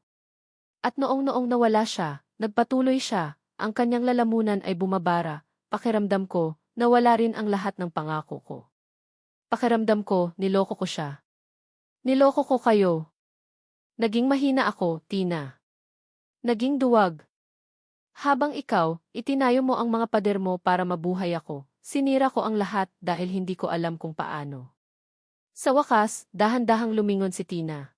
At noong nawala siya, nagpatuloy siya, ang kanyang lalamunan ay bumabara, pakiramdam ko, nawala rin ang lahat ng pangako ko. Pakiramdam ko, niloko ko siya. Niloko ko kayo. Naging mahina ako, Tina. Naging duwag. Habang ikaw, itinayo mo ang mga pader mo para mabuhay ako, sinira ko ang lahat dahil hindi ko alam kung paano. Sa wakas, dahan-dahang lumingon si Tina.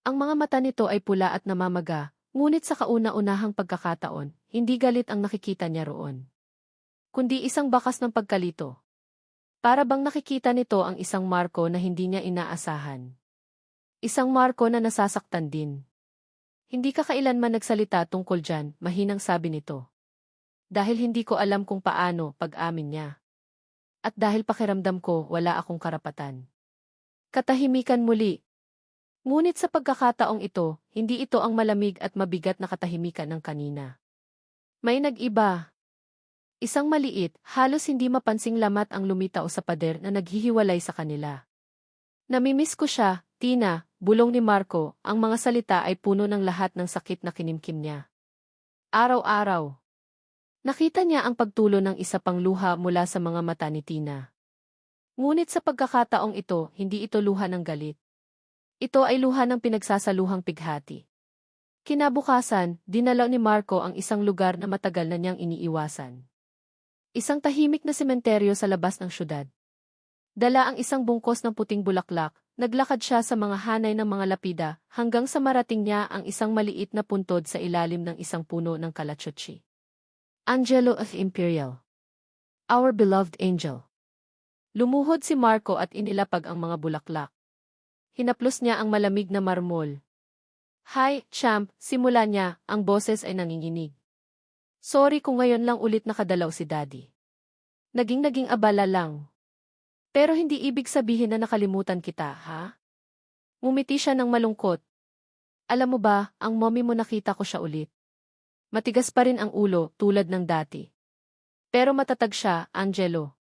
Ang mga mata nito ay pula at namamaga, ngunit sa kauna-unahang pagkakataon, hindi galit ang nakikita niya roon. Kundi isang bakas ng pagkalito. Para bang nakikita nito ang isang Marco na hindi niya inaasahan. Isang Marco na nasasaktan din. Hindi ka kailanman nagsalita tungkol dyan, mahinang sabi nito. Dahil hindi ko alam kung paano pag-amin niya. At dahil pakiramdam ko wala akong karapatan. Katahimikan muli. Ngunit sa pagkakataong ito, hindi ito ang malamig at mabigat na katahimikan ng kanina. May nag-iba. Isang maliit, halos hindi mapansing lamat ang lumitaw sa pader na naghihiwalay sa kanila. Namimiss ko siya, Tina, bulong ni Marco, ang mga salita ay puno ng lahat ng sakit na kinimkim niya. Araw-araw. Nakita niya ang pagtulo ng isa pang luha mula sa mga mata ni Tina. Ngunit sa pagkakataong ito, hindi ito luha ng galit. Ito ay luha ng pinagsasaluhang pighati. Kinabukasan, dinalaw ni Marco ang isang lugar na matagal na niyang iniiwasan. Isang tahimik na sementeryo sa labas ng syudad. Dala ang isang bungkos ng puting bulaklak, naglakad siya sa mga hanay ng mga lapida hanggang sa marating niya ang isang maliit na puntod sa ilalim ng isang puno ng kalatsutsi. Angelo of Imperial. Our beloved angel. Lumuhod si Marco at inilapag ang mga bulaklak. Hinaplos niya ang malamig na marmol. Hi, champ, simula niya, ang boses ay nanginginig. Sorry kung ngayon lang ulit nakadalaw si Daddy. Naging abala lang. Pero hindi ibig sabihin na nakalimutan kita, ha? Ngumiti siya ng malungkot. Alam mo ba, ang mommy mo nakita ko siya ulit. Matigas pa rin ang ulo, tulad ng dati. Pero matatag siya, Angelo.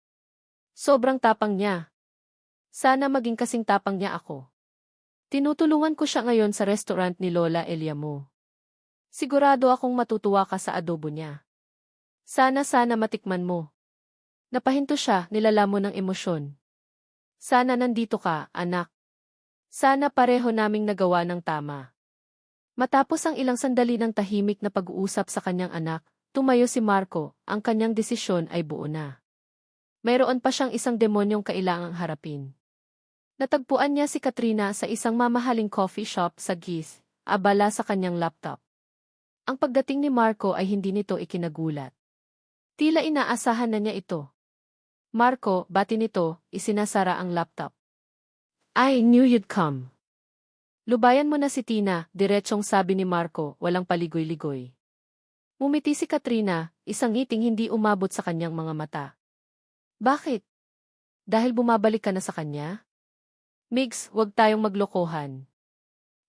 Sobrang tapang niya. Sana maging kasing tapang niya ako. Tinutulungan ko siya ngayon sa restaurant ni Lola Elia mo. Sigurado akong matutuwa ka sa adobo niya. Sana matikman mo. Napahinto siya, nilala mo ng emosyon. Sana nandito ka, anak. Sana pareho naming nagawa ng tama. Matapos ang ilang sandali ng tahimik na pag-uusap sa kanyang anak, tumayo si Marco, ang kanyang desisyon ay buo na. Mayroon pa siyang isang demonyong kailangang harapin. Natagpuan niya si Katrina sa isang mamahaling coffee shop sa Giz, abala sa kanyang laptop. Ang pagdating ni Marco ay hindi nito ikinagulat. Tila inaasahan na niya ito. Marco, bati nito, isinasara ang laptop. I knew you'd come. Lubayan mo na si Tina, diretsong sabi ni Marco, walang paligoy-ligoy. Ngumiti si Katrina, isang ngiting hindi umabot sa kanyang mga mata. Bakit? Dahil bumabalik ka na sa kanya? Migs, huwag tayong maglokohan.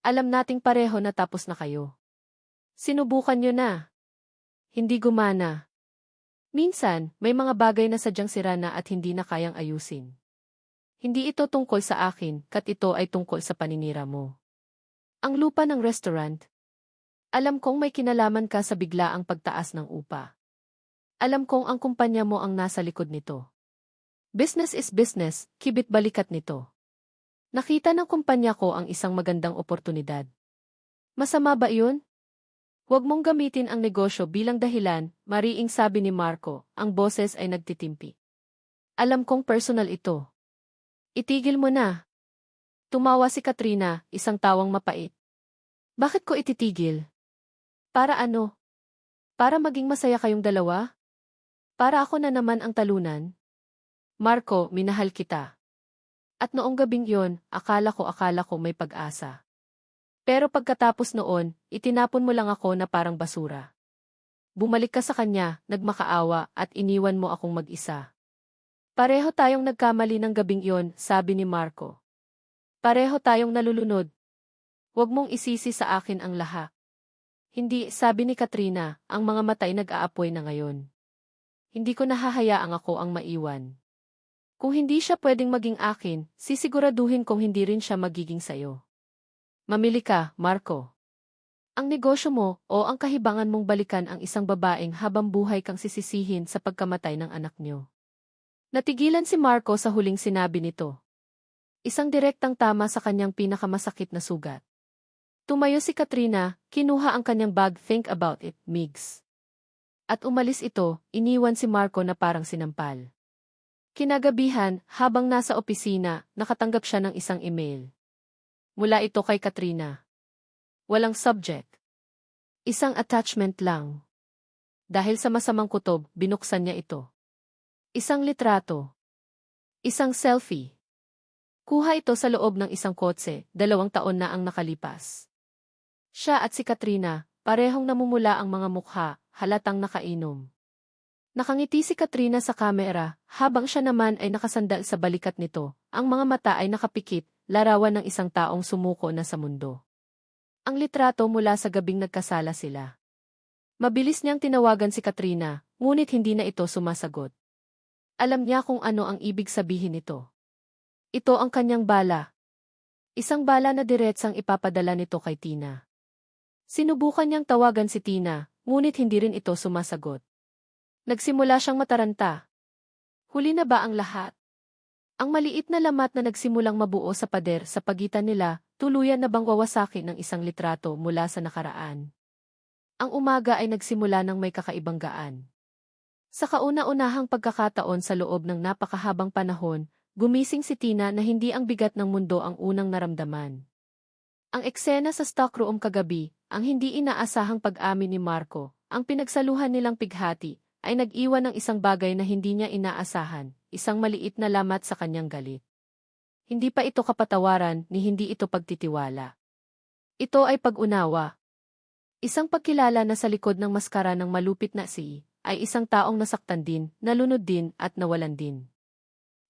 Alam nating pareho na tapos na kayo. Sinubukan nyo na. Hindi gumana. Minsan, may mga bagay na sadyang sira na at hindi na kayang ayusin. Hindi ito tungkol sa akin, kat ito ay tungkol sa paninira mo. Ang lupa ng restaurant. Alam kong may kinalaman ka sa biglaang pagtaas ng upa. Alam kong ang kumpanya mo ang nasa likod nito. Business is business, kibit balikat nito. Nakita ng kumpanya ko ang isang magandang oportunidad. Masama ba iyon? Huwag mong gamitin ang negosyo bilang dahilan, mariing sabi ni Marco, ang boses ay nagtitimpi. Alam kong personal ito. Itigil mo na. Tumawa si Katrina, isang tawang mapait. Bakit ko ititigil? Para ano? Para maging masaya kayong dalawa? Para ako na naman ang talunan? Marco, minahal kita. At noong gabing yon, akala ko may pag-asa. Pero pagkatapos noon, itinapon mo lang ako na parang basura. Bumalik ka sa kanya, nagmakaawa, at iniwan mo akong mag-isa. Pareho tayong nagkamali ng gabing yon, sabi ni Marco. Pareho tayong nalulunod. Huwag mong isisi sa akin ang lahat. Hindi, sabi ni Katrina, ang mga matay nag-aapoy na ngayon. Hindi ko nahahayaang ako ang maiwan. Kung hindi siya pwedeng maging akin, sisiguraduhin kong hindi rin siya magiging sayo. Mamili ka, Marco. Ang negosyo mo o ang kahibangan mong balikan ang isang babaeng habang buhay kang sisisihin sa pagkamatay ng anak niyo. Natigilan si Marco sa huling sinabi nito. Isang direktang tama sa kanyang pinakamasakit na sugat. Tumayo si Katrina, kinuha ang kanyang bag, think about it, Migs. At umalis ito, iniwan si Marco na parang sinampal. Kinagabihan, habang nasa opisina, nakatanggap siya ng isang email. Mula ito kay Katrina. Walang subject. Isang attachment lang. Dahil sa masamang kutob, binuksan niya ito. Isang litrato. Isang selfie. Kuha ito sa loob ng isang kotse, 2 taon na ang nakalipas. Siya at si Katrina, parehong namumula ang mga mukha, halatang nakainom. Nakangiti si Katrina sa kamera, habang siya naman ay nakasandal sa balikat nito, ang mga mata ay nakapikit, larawan ng isang taong sumuko na sa mundo. Ang litrato mula sa gabing nagkasala sila. Mabilis niyang tinawagan si Katrina, ngunit hindi na ito sumasagot. Alam niya kung ano ang ibig sabihin nito. Ito ang kanyang bala. Isang bala na diretsang ipapadala nito kay Tina. Sinubukan niyang tawagan si Tina, ngunit hindi rin ito sumasagot. Nagsimula siyang mataranta. Huli na ba ang lahat? Ang maliit na lamat na nagsimulang mabuo sa pader sa pagitan nila, tuluyan na bang wawasaki ng isang litrato mula sa nakaraan. Ang umaga ay nagsimula ng may kakaibang gaan. Sa kauna-unahang pagkakataon sa loob ng napakahabang panahon, gumising si Tina na hindi ang bigat ng mundo ang unang naramdaman. Ang eksena sa stockroom kagabi, ang hindi inaasahang pag-amin ni Marco, ang pinagsaluhan nilang pighati, ay nag-iwan ng isang bagay na hindi niya inaasahan, isang maliit na lamat sa kanyang galit. Hindi pa ito kapatawaran ni hindi ito pagtitiwala. Ito ay pag-unawa. Isang pagkilala na sa likod ng maskara ng malupit na ay isang taong nasaktan din, nalunod din at nawalan din.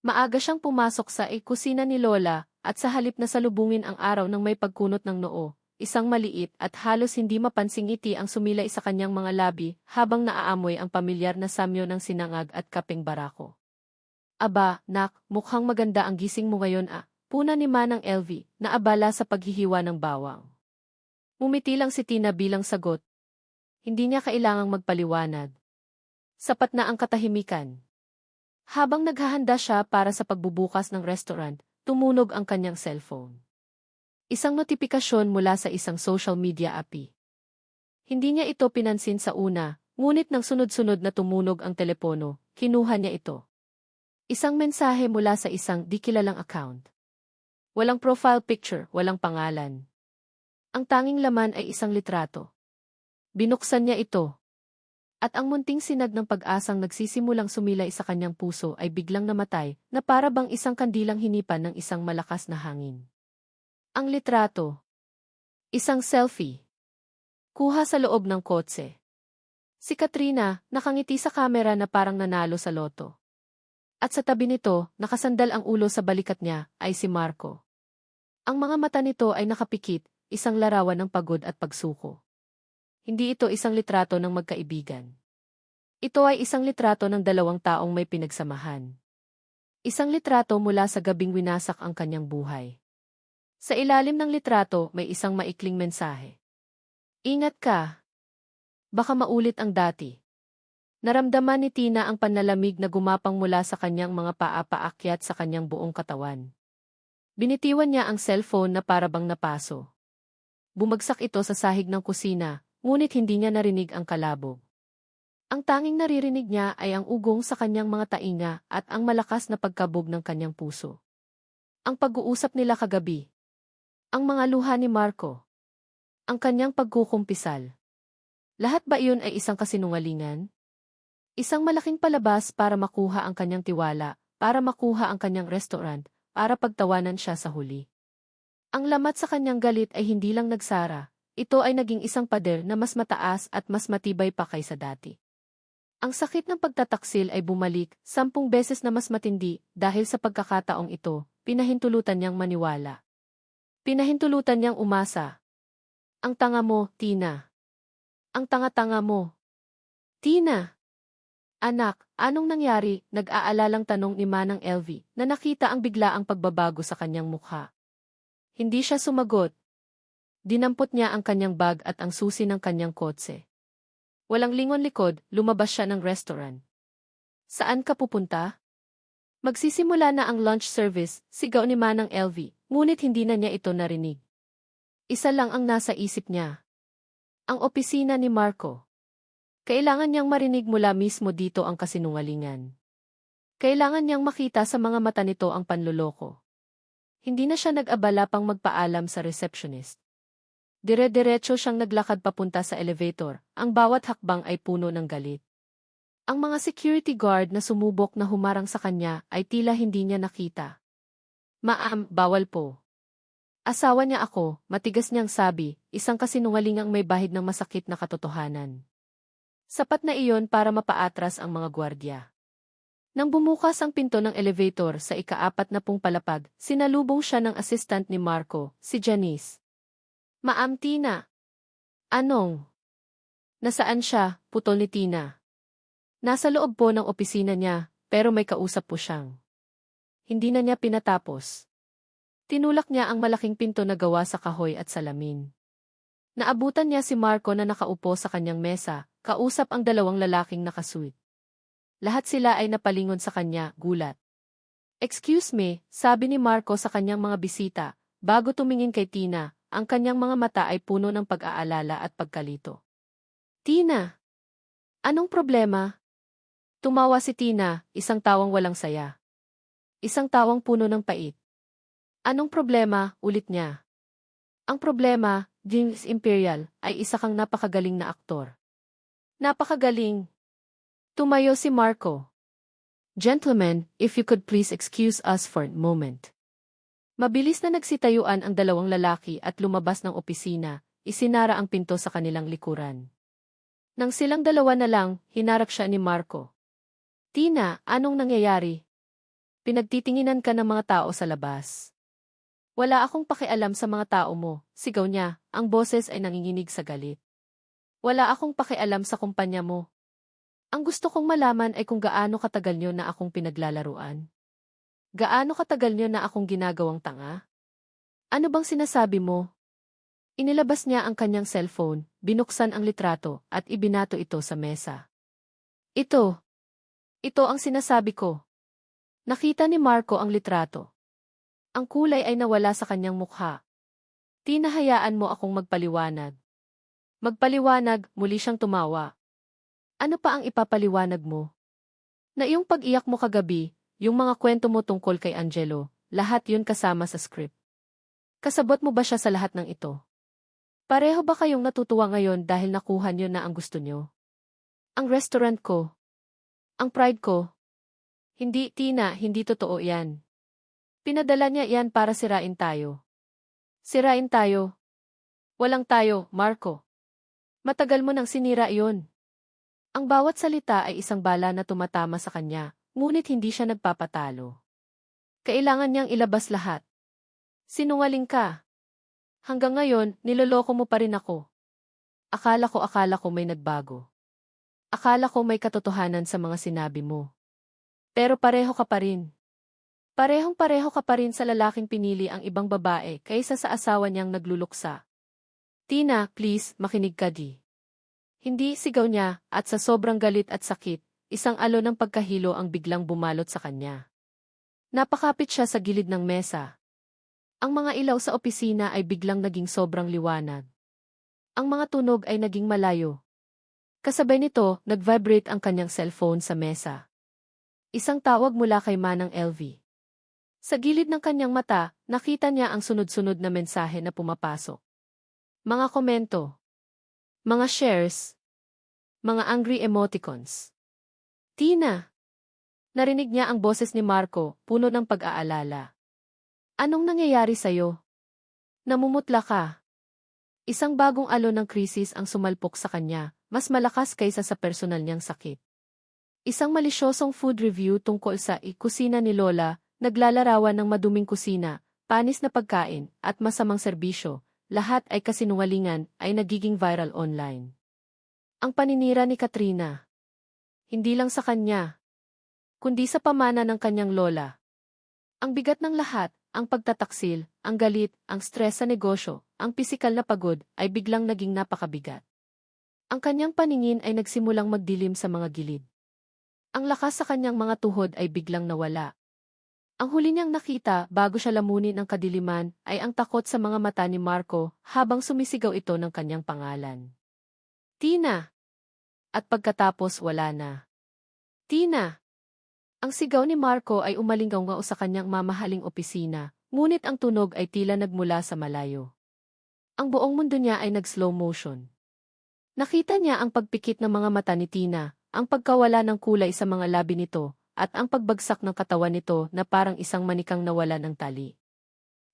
Maaga siyang pumasok sa kusina ni Lola at sa halip na salubungin ang araw ng may pagkunot ng noo, isang maliit at halos hindi mapansing ngiti ang sumilay sa kanyang mga labi habang naaamoy ang pamilyar na samyo ng sinangag at kapeng barako. Aba, nak, mukhang maganda ang gising mo ngayon puna ni Manang LV na abala sa paghihiwa ng bawang. Umiti lang si Tina bilang sagot. Hindi niya kailangang magpaliwanag. Sapat na ang katahimikan. Habang naghahanda siya para sa pagbubukas ng restaurant, tumunog ang kanyang cellphone. Isang notifikasyon mula sa isang social media app. Hindi niya ito pinansin sa una, ngunit nang sunod-sunod na tumunog ang telepono, kinuha niya ito. Isang mensahe mula sa isang di kilalang account. Walang profile picture, walang pangalan. Ang tanging laman ay isang litrato. Binuksan niya ito. At ang munting sinag ng pag-asang nagsisimulang sumilay sa kanyang puso ay biglang namatay na para bang isang kandilang hinipan ng isang malakas na hangin. Ang litrato. Isang selfie. Kuha sa loob ng kotse. Si Katrina, nakangiti sa kamera na parang nanalo sa loto. At sa tabi nito, nakasandal ang ulo sa balikat niya, ay si Marco. Ang mga mata nito ay nakapikit, isang larawan ng pagod at pagsuko. Hindi ito isang litrato ng magkaibigan. Ito ay isang litrato ng dalawang taong may pinagsamahan. Isang litrato mula sa gabing winasak ang kanyang buhay. Sa ilalim ng litrato may isang maikling mensahe. Ingat ka. Baka maulit ang dati. Naramdaman ni Tina ang panlalamig na gumapang mula sa kanyang mga paa paakyat sa kanyang buong katawan. Binitiwan niya ang cellphone na parabang napaso. Bumagsak ito sa sahig ng kusina, ngunit hindi niya narinig ang kalabog. Ang tanging naririnig niya ay ang ugong sa kanyang mga tainga at ang malakas na pagkabog ng kanyang puso. Ang pag-uusap nila kagabi. Ang mga luha ni Marco. Ang kanyang pagkukumpisal. Lahat ba iyon ay isang kasinungalingan? Isang malaking palabas para makuha ang kanyang tiwala, para makuha ang kanyang restaurant, para pagtawanan siya sa huli. Ang lamat sa kanyang galit ay hindi lang nagsara, ito ay naging isang pader na mas mataas at mas matibay pa kaysa dati. Ang sakit ng pagtataksil ay bumalik 10 beses na mas matindi dahil sa pagkakataong ito, pinahintulutan niyang maniwala. Pinahintulutan niyang umasa. Ang tanga mo, Tina. Ang tanga-tanga mo. Tina! Anak, anong nangyari? Nag-aalalang tanong ni Manang LV na nakita ang biglaang pagbabago sa kanyang mukha. Hindi siya sumagot. Dinampot niya ang kanyang bag at ang susi ng kanyang kotse. Walang lingon likod, lumabas siya ng restaurant. Saan ka pupunta? Magsisimula na ang lunch service, sigaw ni Manang LV, ngunit hindi na niya ito narinig. Isa lang ang nasa isip niya. Ang opisina ni Marco. Kailangan niyang marinig mula mismo dito ang kasinungalingan. Kailangan niyang makita sa mga mata nito ang panloloko. Hindi na siya nag-abala pang magpaalam sa receptionist. Dire-diretso siyang naglakad papunta sa elevator, ang bawat hakbang ay puno ng galit. Ang mga security guard na sumubok na humarang sa kanya ay tila hindi niya nakita. Ma'am, bawal po. Asawa niya ako, matigas niyang sabi, isang kasinungalingang may bahid ng masakit na katotohanan. Sapat na iyon para mapaatras ang mga gwardya. Nang bumukas ang pinto ng elevator sa ika-4 na palapag, sinalubong siya ng assistant ni Marco, si Janice. Ma'am Tina. Anong? Nasaan siya? Putol ni Tina. Nasa loob po ng opisina niya, pero may kausap po siyang. Hindi na niya pinatapos. Tinulak niya ang malaking pinto na gawa sa kahoy at salamin. Naabutan niya si Marco na nakaupo sa kanyang mesa, kausap ang dalawang lalaking nakasuit. Lahat sila ay napalingon sa kanya, gulat. Excuse me, sabi ni Marco sa kanyang mga bisita, bago tumingin kay Tina, ang kanyang mga mata ay puno ng pag-aalala at pagkalito. Tina! Anong problema? Tumawa si Tina, isang tawang walang saya. Isang tawang puno ng pait. Anong problema, ulit niya. Ang problema, James Imperial, ay isa kang napakagaling na aktor. Napakagaling. Tumayo si Marco. Gentlemen, if you could please excuse us for a moment. Mabilis na nagsitayuan ang dalawang lalaki at lumabas ng opisina, isinara ang pinto sa kanilang likuran. Nang silang dalawa na lang, hinarap siya ni Marco. Tina, anong nangyayari? Pinagtitinginan ka ng mga tao sa labas. Wala akong pakialam sa mga tao mo, sigaw niya, ang boses ay nanginginig sa galit. Wala akong pakialam sa kumpanya mo. Ang gusto kong malaman ay kung gaano katagal niyo na akong pinaglalaruan. Gaano katagal niyo na akong ginagawang tanga? Ano bang sinasabi mo? Inilabas niya ang kanyang cellphone, binuksan ang litrato, at ibinato ito sa mesa. Ito ang sinasabi ko. Nakita ni Marco ang litrato. Ang kulay ay nawala sa kanyang mukha. Tinahayaan mo akong magpaliwanag. Magpaliwanag, muli siyang tumawa. Ano pa ang ipapaliwanag mo? Na iyong pag-iyak mo kagabi, yung mga kwento mo tungkol kay Angelo, lahat yun kasama sa script. Kasabot mo ba siya sa lahat ng ito? Pareho ba kayong natutuwa ngayon dahil nakuha niyo na ang gusto niyo? Ang restaurant ko. Ang pride ko. Hindi, Tina, hindi totoo yan. Pinadala niya yan para sirain tayo. Sirain tayo? Walang tayo, Marco. Matagal mo nang sinira iyon. Ang bawat salita ay isang bala na tumatama sa kanya, ngunit hindi siya nagpapatalo. Kailangan niyang ilabas lahat. Sinungaling ka. Hanggang ngayon, niloloko mo pa rin ako. Akala ko may nagbago. Akala ko may katotohanan sa mga sinabi mo. Pero pareho ka pa rin. Parehong-pareho ka pa rin sa lalaking pinili ang ibang babae kaysa sa asawa niyang nagluluksa. Tina, please, makinig ka di. Hindi, sigaw niya, at sa sobrang galit at sakit, isang alon ng pagkahilo ang biglang bumalot sa kanya. Napakapit siya sa gilid ng mesa. Ang mga ilaw sa opisina ay biglang naging sobrang liwanag. Ang mga tunog ay naging malayo. Kasabay nito, nag-vibrate ang kanyang cellphone sa mesa. Isang tawag mula kay Manang LV. Sa gilid ng kanyang mata, nakita niya ang sunod-sunod na mensahe na pumapasok. Mga komento. Mga shares. Mga angry emoticons. Tina! Narinig niya ang boses ni Marco, puno ng pag-aalala. Anong nangyayari sa'yo? Namumutla ka. Isang bagong alon ng krisis ang sumalpok sa kanya, mas malakas kaysa sa personal niyang sakit. Isang malisyosong food review tungkol sa kusina ni Lola, naglalarawan ng maduming kusina, panis na pagkain, at masamang serbisyo. Lahat ay kasinungalingan ay nagiging viral online. Ang paninira ni Katrina. Hindi lang sa kanya, kundi sa pamana ng kanyang lola. Ang bigat ng lahat, ang pagtataksil, ang galit, ang stress sa negosyo, ang pisikal na pagod ay biglang naging napakabigat. Ang kanyang paningin ay nagsimulang magdilim sa mga gilid. Ang lakas sa kanyang mga tuhod ay biglang nawala. Ang huli niyang nakita bago siya lamunin ang kadiliman ay ang takot sa mga mata ni Marco habang sumisigaw ito ng kanyang pangalan. Tina! At pagkatapos wala na. Tina! Ang sigaw ni Marco ay umalinggaw sa kanyang mamahaling opisina, ngunit ang tunog ay tila nagmula sa malayo. Ang buong mundo niya ay nag-slow motion. Nakita niya ang pagpikit ng mga mata ni Tina, ang pagkawala ng kulay sa mga labi nito, at ang pagbagsak ng katawan nito na parang isang manikang nawala ng tali.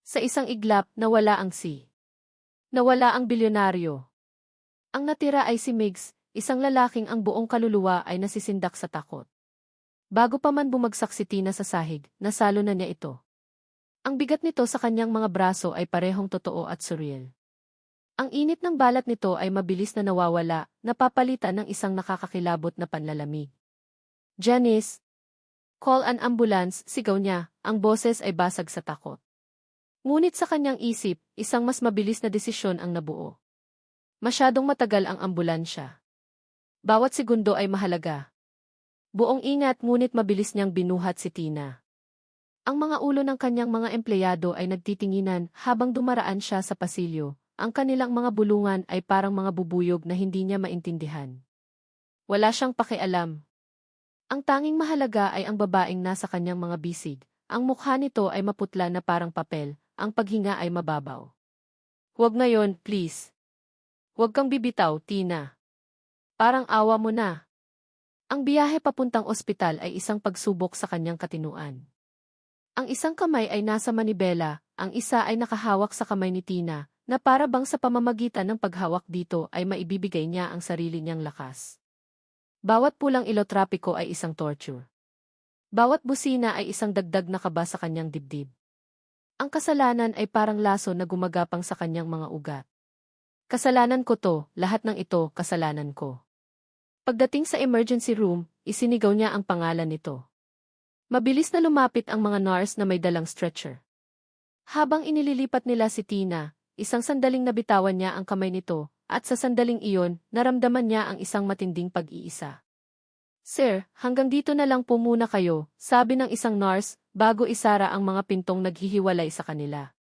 Sa isang iglap, nawala ang nawala ang bilyonaryo. Ang natira ay si Migs, isang lalaking ang buong kaluluwa ay nasisindak sa takot. Bago pa man bumagsak si Tina sa sahig, nasalo na niya ito. Ang bigat nito sa kanyang mga braso ay parehong totoo at surreal. Ang init ng balat nito ay mabilis na nawawala, napapalitan ng isang nakakakilabot na panlalamig. Janice! Call an ambulance, sigaw niya, ang boses ay basag sa takot. Ngunit sa kanyang isip, isang mas mabilis na desisyon ang nabuo. Masyadong matagal ang ambulansya. Bawat segundo ay mahalaga. Buong ingat ngunit mabilis niyang binuhat si Tina. Ang mga ulo ng kanyang mga empleyado ay nagtitinginan habang dumaraan siya sa pasilyo. Ang kanilang mga bulungan ay parang mga bubuyog na hindi niya maintindihan. Wala siyang pakialam. Ang tanging mahalaga ay ang babaeng nasa kanyang mga bisig. Ang mukha nito ay maputla na parang papel, ang paghinga ay mababaw. Huwag ngayon, please. Huwag kang bibitaw, Tina. Parang awa mo na. Ang biyahe papuntang ospital ay isang pagsubok sa kanyang katinuan. Ang isang kamay ay nasa manibela, ang isa ay nakahawak sa kamay ni Tina, na para bang sa pamamagitan ng paghawak dito ay maibibigay niya ang sarili niyang lakas. Bawat pulang ilotrapiko ay isang torture. Bawat busina ay isang dagdag na kaba sa kanyang dibdib. Ang kasalanan ay parang laso na gumagapang sa kanyang mga ugat. Kasalanan ko to, lahat ng ito, kasalanan ko. Pagdating sa emergency room, isinigaw niya ang pangalan nito. Mabilis na lumapit ang mga nurse na may dalang stretcher. Habang inililipat nila si Tina, isang sandaling nabitawan niya ang kamay nito, at sa sandaling iyon, naramdaman niya ang isang matinding pag-iisa. "Sir, hanggang dito na lang po muna kayo," sabi ng isang nurse, bago isara ang mga pintong naghihiwalay sa kanila.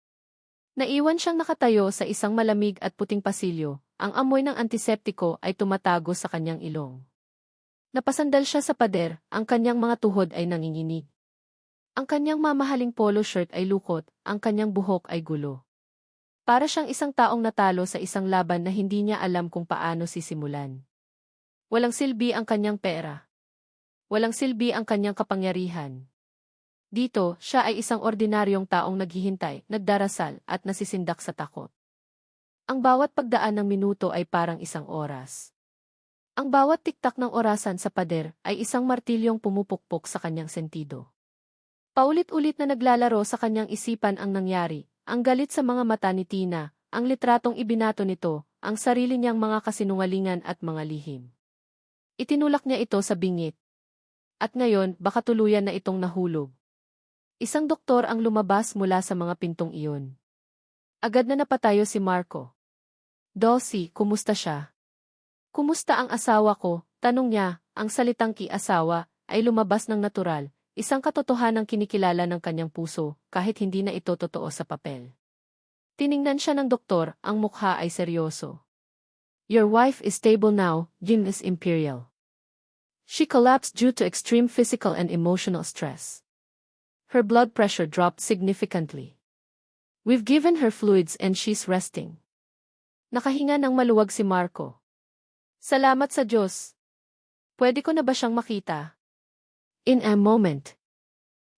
Naiwan siyang nakatayo sa isang malamig at puting pasilyo, ang amoy ng antiseptiko ay tumatago sa kanyang ilong. Napasandal siya sa pader, ang kanyang mga tuhod ay nanginginig. Ang kanyang mamahaling polo shirt ay lukot, ang kanyang buhok ay gulo. Para siyang isang taong natalo sa isang laban na hindi niya alam kung paano sisimulan. Walang silbi ang kanyang pera. Walang silbi ang kanyang kapangyarihan. Dito, siya ay isang ordinaryong taong naghihintay, nagdarasal, at nasisindak sa takot. Ang bawat pagdaan ng minuto ay parang isang oras. Ang bawat tiktak ng orasan sa pader ay isang martilyong pumupukpok sa kanyang sentido. Paulit-ulit na naglalaro sa kanyang isipan ang nangyari, ang galit sa mga mata ni Tina, ang litratong ibinato nito, ang sarili niyang mga kasinungalingan at mga lihim. Itinulak niya ito sa bingit. At ngayon, baka tuluyan na itong nahulog. Isang doktor ang lumabas mula sa mga pintong iyon. Agad na napatayo si Marco. "Dulcie, kumusta siya?" "Kumusta ang asawa ko?" tanong niya, ang salitang ki-asawa ay lumabas ng natural, isang katotohanang kinikilala ng kanyang puso, kahit hindi na ito totoo sa papel. Tiningnan siya ng doktor, ang mukha ay seryoso. "Your wife is stable now, Miss Imperial. She collapsed due to extreme physical and emotional stress. Her blood pressure dropped significantly. We've given her fluids and she's resting." Nakahinga ng maluwag si Marco. "Salamat sa Diyos. Pwede ko na ba siyang makita?" "In a moment.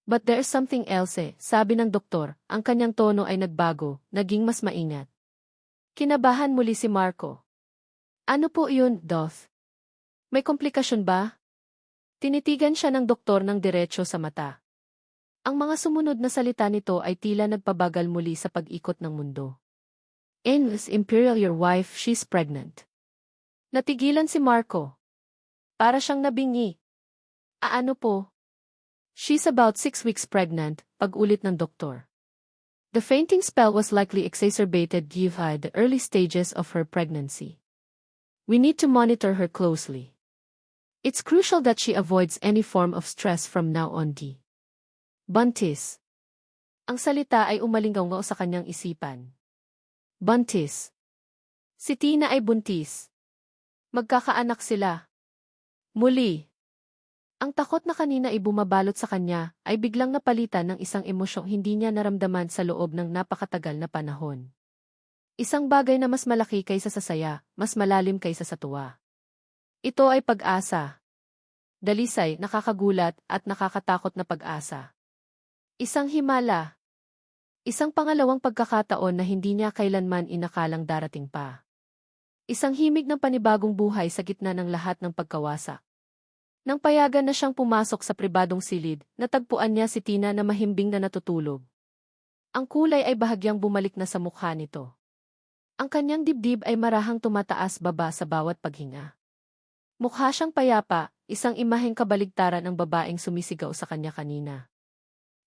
But there's something else," sabi ng doktor, ang kanyang tono ay nagbago, naging mas maingat. Kinabahan muli si Marco. "Ano po iyon, Doth? May komplikasyon ba?" Tinitigan siya ng doktor ng diretso sa mata. Ang mga sumunod na salita nito ay tila nagpabagal muli sa pag-ikot ng mundo. "Miss Imperial, your wife, she's pregnant." Natigilan si Marco. Para siyang nabingi. "Ano po?" "She's about 6 weeks pregnant," pag-ulit ng doktor. "The fainting spell was likely exacerbated given the early stages of her pregnancy. We need to monitor her closely. It's crucial that she avoids any form of stress from now on." Buntis. Ang salita ay umalingaw sa kanyang isipan. Buntis. Si Tina ay buntis. Magkakaanak sila. Muli. Ang takot na kanina ay bumabalot sa kanya ay biglang napalitan ng isang emosyong hindi niya naramdaman sa loob ng napakatagal na panahon. Isang bagay na mas malaki kaysa sa saya, mas malalim kaysa sa tuwa. Ito ay pag-asa. Dalisay, nakakagulat, at nakakatakot na pag-asa. Isang himala. Isang pangalawang pagkakataon na hindi niya kailanman inakalang darating pa. Isang himig ng panibagong buhay sa gitna ng lahat ng pagkawasak. Nang payagan na siyang pumasok sa pribadong silid, natagpuan niya si Tina na mahimbing na natutulog. Ang kulay ay bahagyang bumalik na sa mukha nito. Ang kanyang dibdib ay marahang tumataas baba sa bawat paghinga. Mukha siyang payapa, isang imaheng kabaligtaran ng babaeng sumisigaw sa kanya kanina.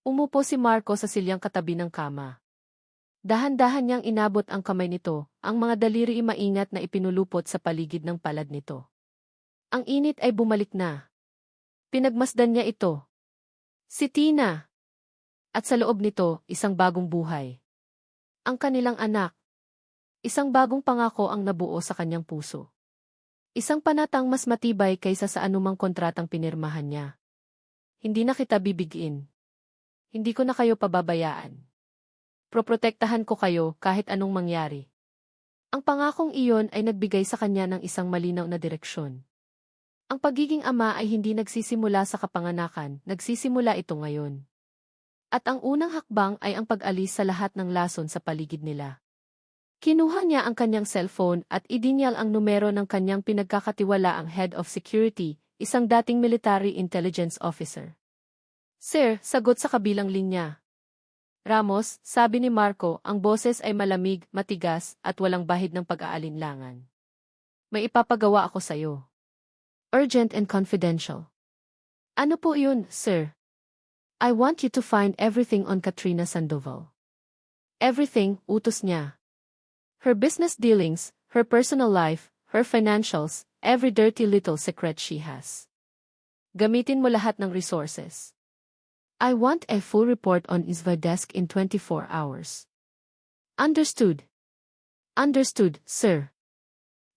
Umupo si Marco sa silyang katabi ng kama. Dahan-dahan niyang inabot ang kamay nito, ang mga daliri maingat na ipinulupot sa paligid ng palad nito. Ang init ay bumalik na. Pinagmasdan niya ito. Si Tina. At sa loob nito, isang bagong buhay. Ang kanilang anak. Isang bagong pangako ang nabuo sa kanyang puso. Isang panatang mas matibay kaysa sa anumang kontratang pinirmahan niya. "Hindi na kita bibigin. Hindi ko na kayo pababayaan. Proprotektahan ko kayo kahit anong mangyari." Ang pangakong iyon ay nagbigay sa kanya ng isang malinaw na direksyon. Ang pagiging ama ay hindi nagsisimula sa kapanganakan, nagsisimula ito ngayon. At ang unang hakbang ay ang pag-alis sa lahat ng lason sa paligid nila. Kinuha niya ang kanyang cellphone at idinyal ang numero ng kanyang pinagkakatiwalaang head of security, isang dating military intelligence officer. Sir, sagot sa kabilang linya. Ramos, sabi ni Marco, ang boses ay malamig, matigas, at walang bahid ng pag-aalinlangan. May ipapagawa ako sa'yo. Urgent and confidential. Ano po yun, sir? I want you to find everything on Katrina Sandoval. Everything, utos niya. Her business dealings, her personal life, her financials, every dirty little secret she has. Gamitin mo lahat ng resources. I want a full report on Isva desk in 24 hours. Understood. Understood, sir.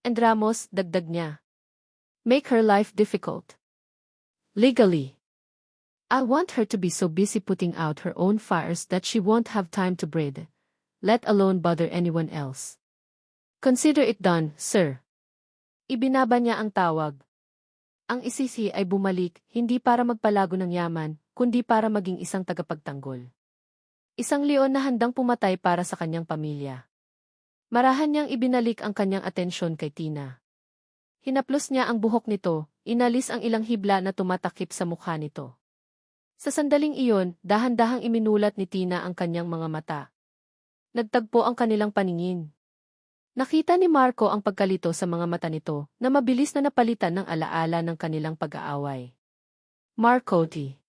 And Ramos, dagdag niya. Make her life difficult. Legally. I want her to be so busy putting out her own fires that she won't have time to breathe, let alone bother anyone else. Consider it done, sir. Ibinaba niya ang tawag. Ang isisi ay bumalik, hindi para magpalago ng yaman, kundi para maging isang tagapagtanggol. Isang leon na handang pumatay para sa kanyang pamilya. Marahan niyang ibinalik ang kanyang atensyon kay Tina. Hinaplos niya ang buhok nito, inalis ang ilang hibla na tumatakip sa mukha nito. Sa sandaling iyon, dahan-dahang iminulat ni Tina ang kanyang mga mata. Nagtagpo ang kanilang paningin. Nakita ni Marco ang pagkalito sa mga mata nito na mabilis na napalitan ng alaala ng kanilang pag-aaway. Marco T.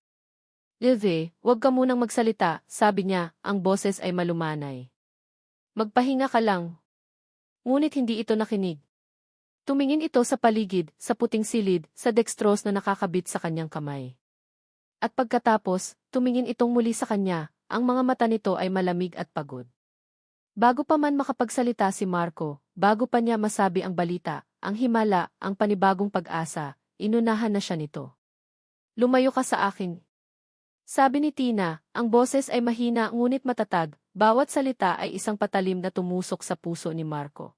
Live, huwag ka munang magsalita, sabi niya, ang boses ay malumanay. Magpahinga ka lang. Ngunit hindi ito nakinig. Tumingin ito sa paligid, sa puting silid, sa dextrose na nakakabit sa kanyang kamay. At pagkatapos, tumingin itong muli sa kanya, ang mga mata nito ay malamig at pagod. Bago pa man makapagsalita si Marco, bago pa niya masabi ang balita, ang himala, ang panibagong pag-asa, inunahan na siya nito. Lumayo ka sa akin. Sabi ni Tina, ang boses ay mahina ngunit matatag, bawat salita ay isang patalim na tumusok sa puso ni Marco.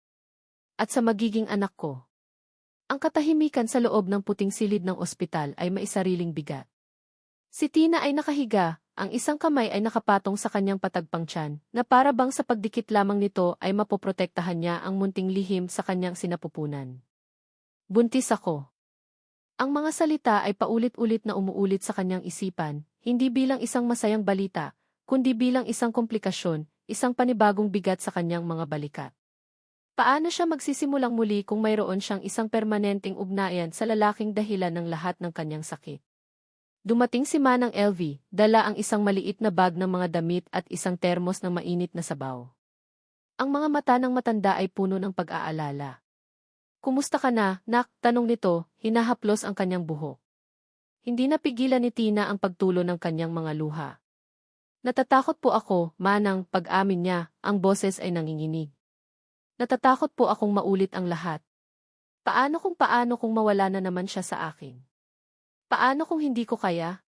At sa magiging anak ko. Ang katahimikan sa loob ng puting silid ng ospital ay maisariling bigat. Si Tina ay nakahiga, ang isang kamay ay nakapatong sa kanyang patagpang tiyan, na para bang sa pagdikit lamang nito ay mapoprotektahan niya ang munting lihim sa kanyang sinapupunan. Buntis ako. Ang mga salita ay paulit-ulit na umuulit sa kanyang isipan, hindi bilang isang masayang balita, kundi bilang isang komplikasyon, isang panibagong bigat sa kanyang mga balikat. Paano siya magsisimulang muli kung mayroon siyang isang permanenteng ugnayan sa lalaking dahilan ng lahat ng kanyang sakit? Dumating si Manang LV, dala ang isang maliit na bag ng mga damit at isang termos ng mainit na sabaw. Ang mga mata ng matanda ay puno ng pag-aalala. Kumusta ka na, nak? Tanong nito, hinahaplos ang kanyang buhok. Hindi napigilan ni Tina ang pagtulo ng kanyang mga luha. Natatakot po ako, Manang, pag-amin niya, ang boses ay nanginginig. Natatakot po akong maulit ang lahat. Paano kung mawala na naman siya sa akin? Paano kung hindi ko kaya?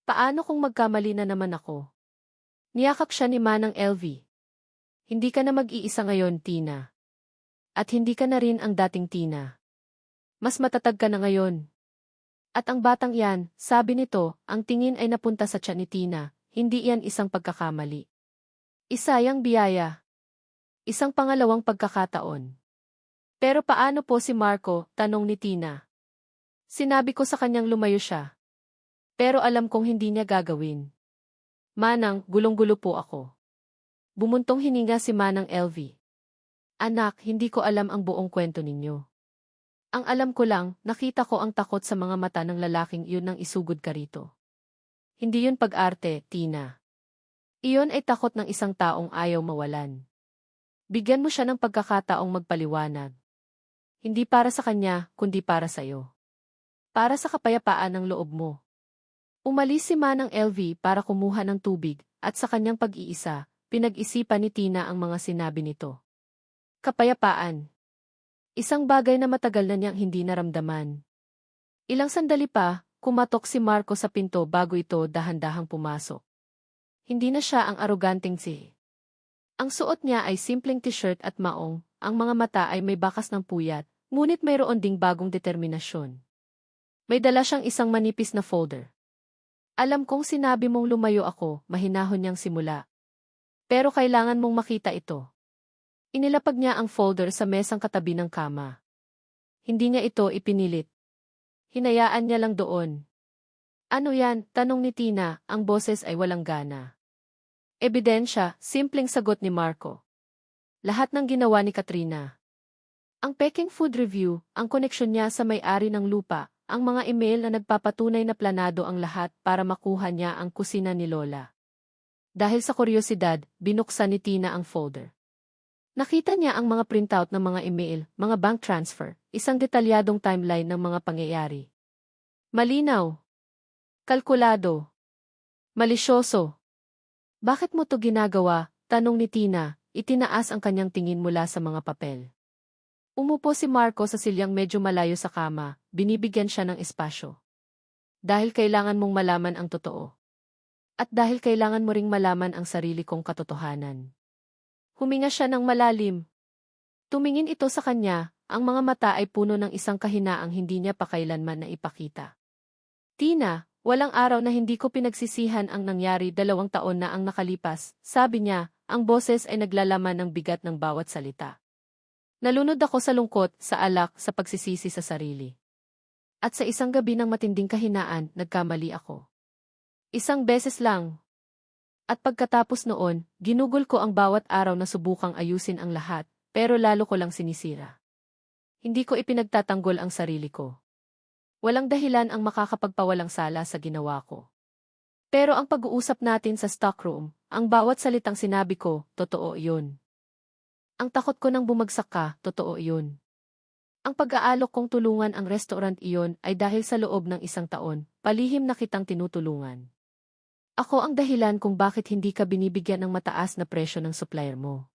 Paano kung magkamali na naman ako? Niyakap siya ni Manang LV. Hindi ka na mag-iisa ngayon, Tina. At hindi ka na rin ang dating Tina. Mas matatag ka na ngayon. At ang batang yan, sabi nito, ang tingin ay napunta sa tiyan ni Tina, hindi yan isang pagkakamali. Isayang biyaya. Isang pangalawang pagkakataon. Pero paano po si Marco? Tanong ni Tina. Sinabi ko sa kanyang lumayo siya. Pero alam kong hindi niya gagawin. Manang, gulong-gulo po ako. Bumuntong hininga si Manang LV. Anak, hindi ko alam ang buong kwento ninyo. Ang alam ko lang, nakita ko ang takot sa mga mata ng lalaking iyon nang isugod ka rito. Hindi yun pag-arte, Tina. Iyon ay takot ng isang taong ayaw mawalan. Bigyan mo siya ng pagkakataong magpaliwanag. Hindi para sa kanya, kundi para sa iyo. Para sa kapayapaan ng loob mo. Umalis si Manang LV para kumuha ng tubig, at sa kanyang pag-iisa, pinag-isipan ni Tina ang mga sinabi nito. Kapayapaan. Isang bagay na matagal na niyang hindi naramdaman. Ilang sandali pa, kumatok si Marco sa pinto bago ito dahan-dahang pumasok. Hindi na siya ang aroganteng si. Ang suot niya ay simpleng t-shirt at maong, ang mga mata ay may bakas ng puyat, ngunit mayroon ding bagong determinasyon. May dala siyang isang manipis na folder. Alam kong sinabi mong lumayo ako, mahinahon niyang simula. Pero kailangan mong makita ito. Inilapag niya ang folder sa mesang katabi ng kama. Hindi niya ito ipinilit. Hinayaan niya lang doon. Ano yan? Tanong ni Tina, ang boses ay walang gana. Ebidensya, simpleng sagot ni Marco. Lahat ng ginawa ni Katrina. Ang Peking Food Review, ang koneksyon niya sa may-ari ng lupa, ang mga email na nagpapatunay na planado ang lahat para makuha niya ang kusina ni Lola. Dahil sa kuryosidad, binuksan ni Tina ang folder. Nakita niya ang mga printout ng mga email, mga bank transfer, isang detalyadong timeline ng mga pangyayari. Malinaw. Kalkulado. Malisyoso. Bakit mo to ginagawa? Tanong ni Tina, itinaas ang kanyang tingin mula sa mga papel. Umupo si Marco sa silyang medyo malayo sa kama, binibigyan siya ng espasyo. Dahil kailangan mong malaman ang totoo. At dahil kailangan mo ring malaman ang sarili kong katotohanan. Huminga siya ng malalim. Tumingin ito sa kanya, ang mga mata ay puno ng isang kahinaang hindi niya pa kailanman naipakita. Tina, walang araw na hindi ko pinagsisihan ang nangyari, 2 taon na ang nakalipas, sabi niya, ang boses ay naglalaman ng bigat ng bawat salita. Nalunod ako sa lungkot, sa alak, sa pagsisisi sa sarili. At sa isang gabi ng matinding kahinaan, nagkamali ako. Isang beses lang. At pagkatapos noon, ginugol ko ang bawat araw na subukang ayusin ang lahat, pero lalo ko lang sinisira. Hindi ko ipinagtatanggol ang sarili ko. Walang dahilan ang makakapagpawalang sala sa ginawa ko. Pero ang pag-uusap natin sa stockroom, ang bawat salitang sinabi ko, totoo yun. Ang takot ko nang bumagsak ka, totoo yun. Ang pag-aalok kong tulungan ang restaurant iyon ay dahil sa loob ng 1 taon, palihim na kitang tinutulungan. Ako ang dahilan kung bakit hindi ka binibigyan ng mataas na presyo ng supplier mo.